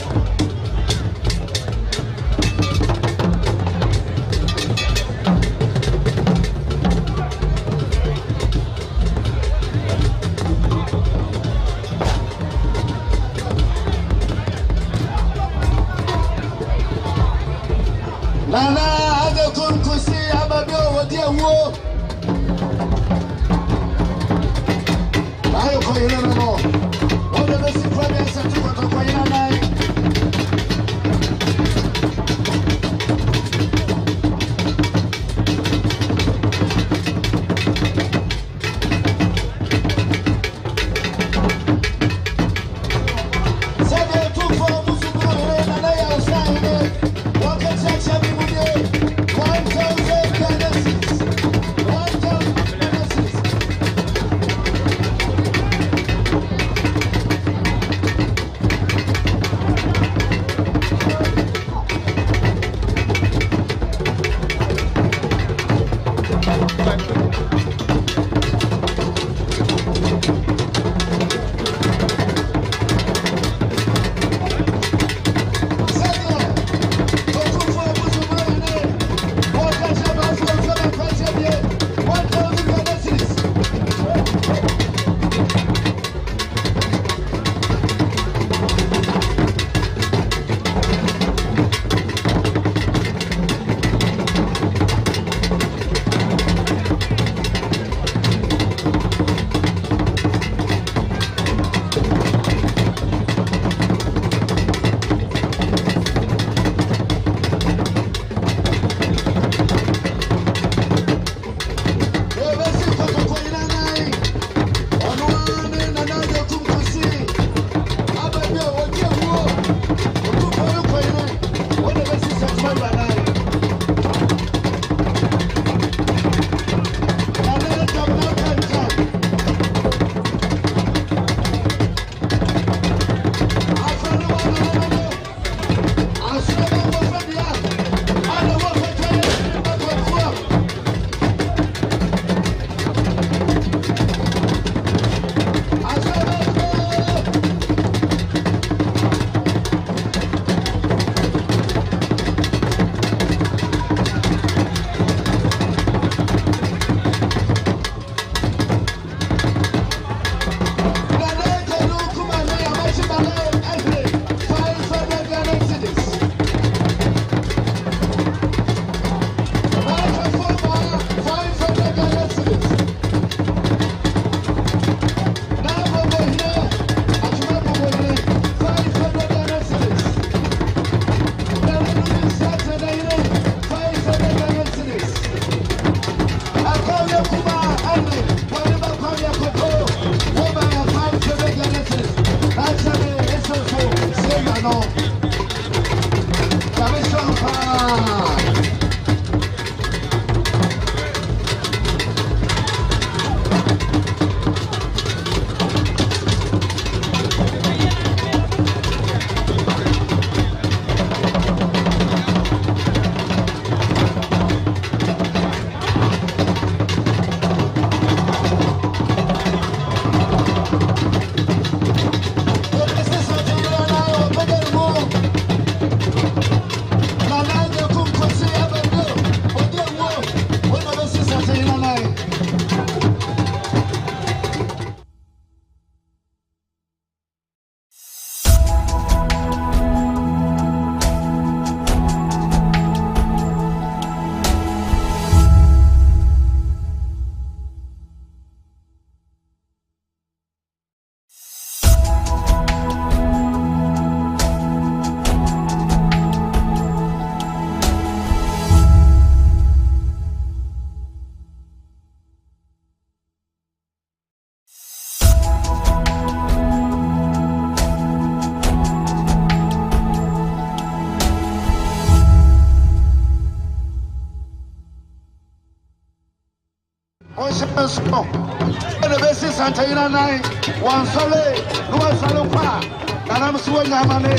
Ocean the best is Santa Ina 9, one Sole, Lua Salopa, Nanam Suanamane.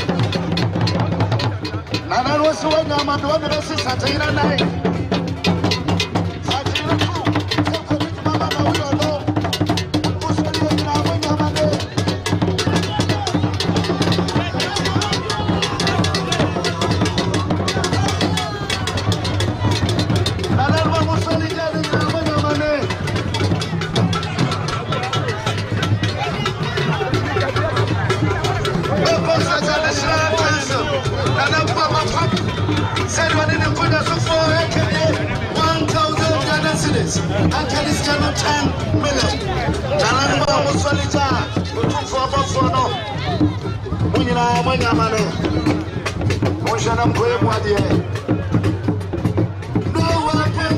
Nana was Suanama, the one the best is Santa Ina 9. Santa 2, Mama, no, Uncle is 10 million. Tanamba was solita, looking for about for no. When you are when you're money, motion of Graham Wadia. No one can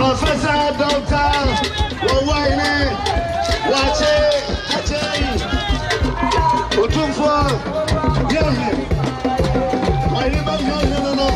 Professor Doctor Wawaine Wache Achei Utumfo Yahe Waiba Yahe no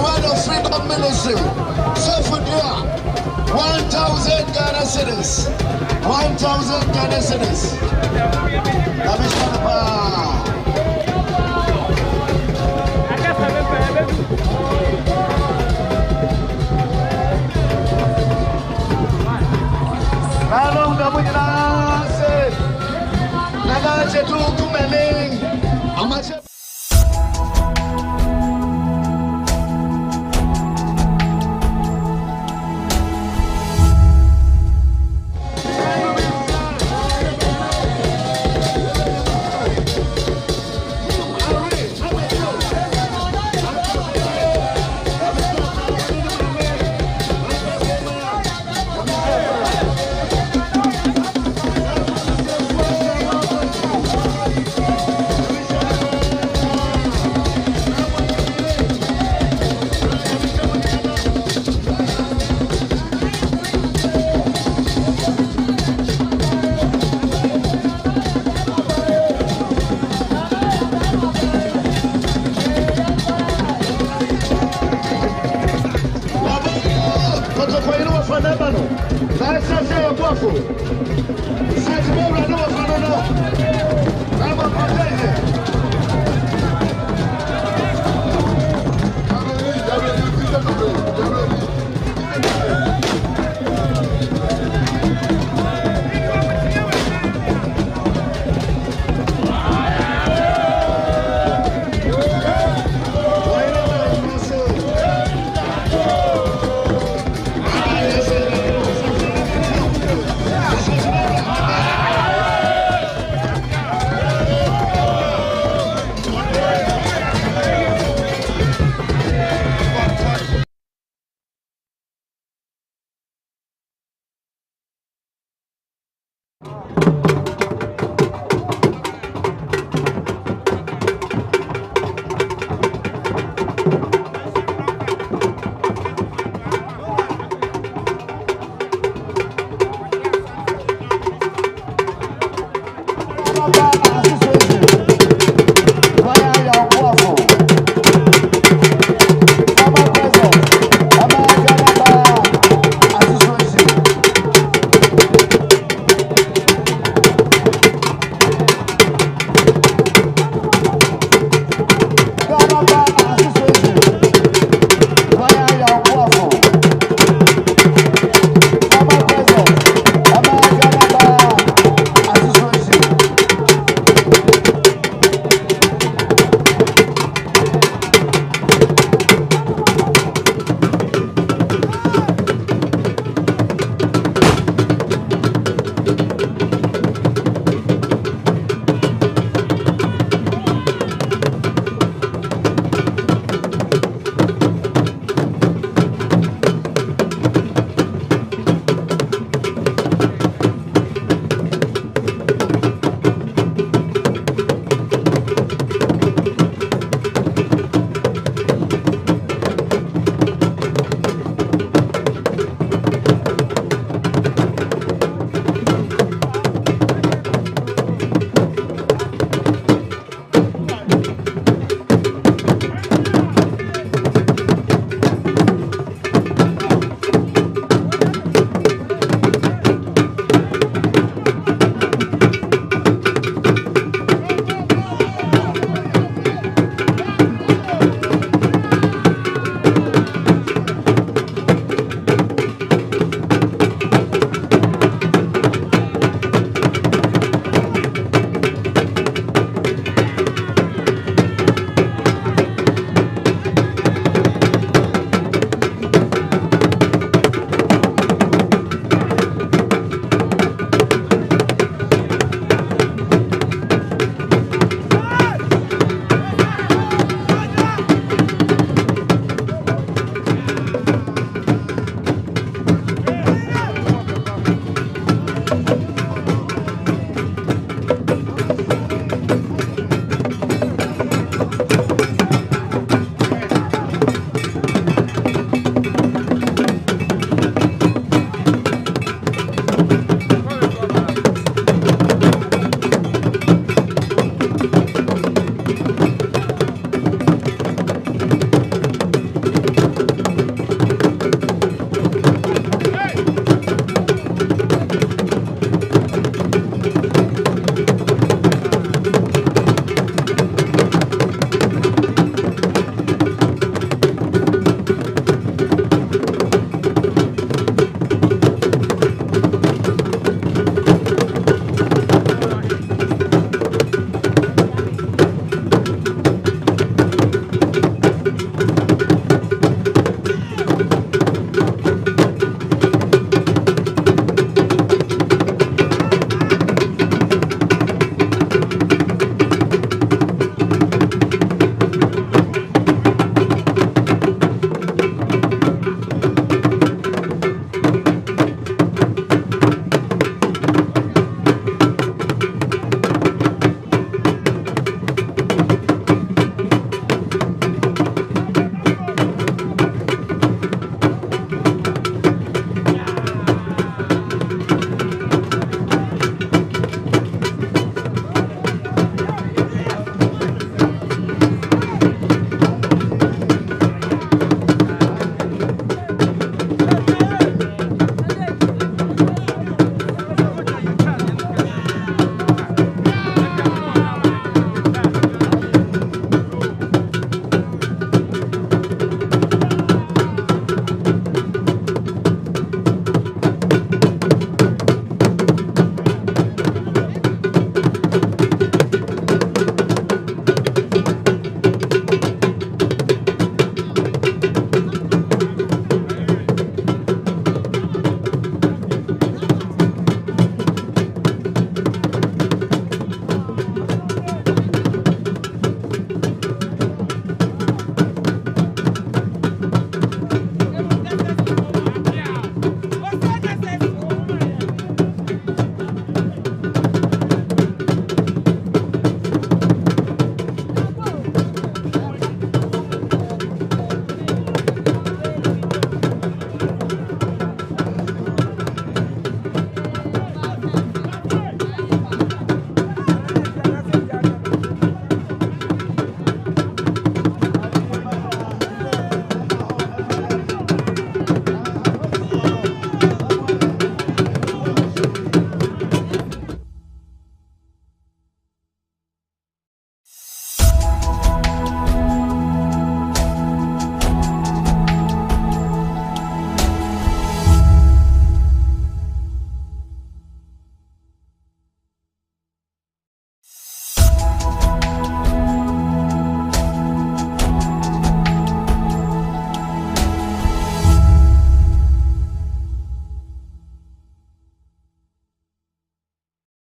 Word of Freedom Ministry. So for you, 1,000 Ghana cedis. 1,000 Ghana cedis. Let's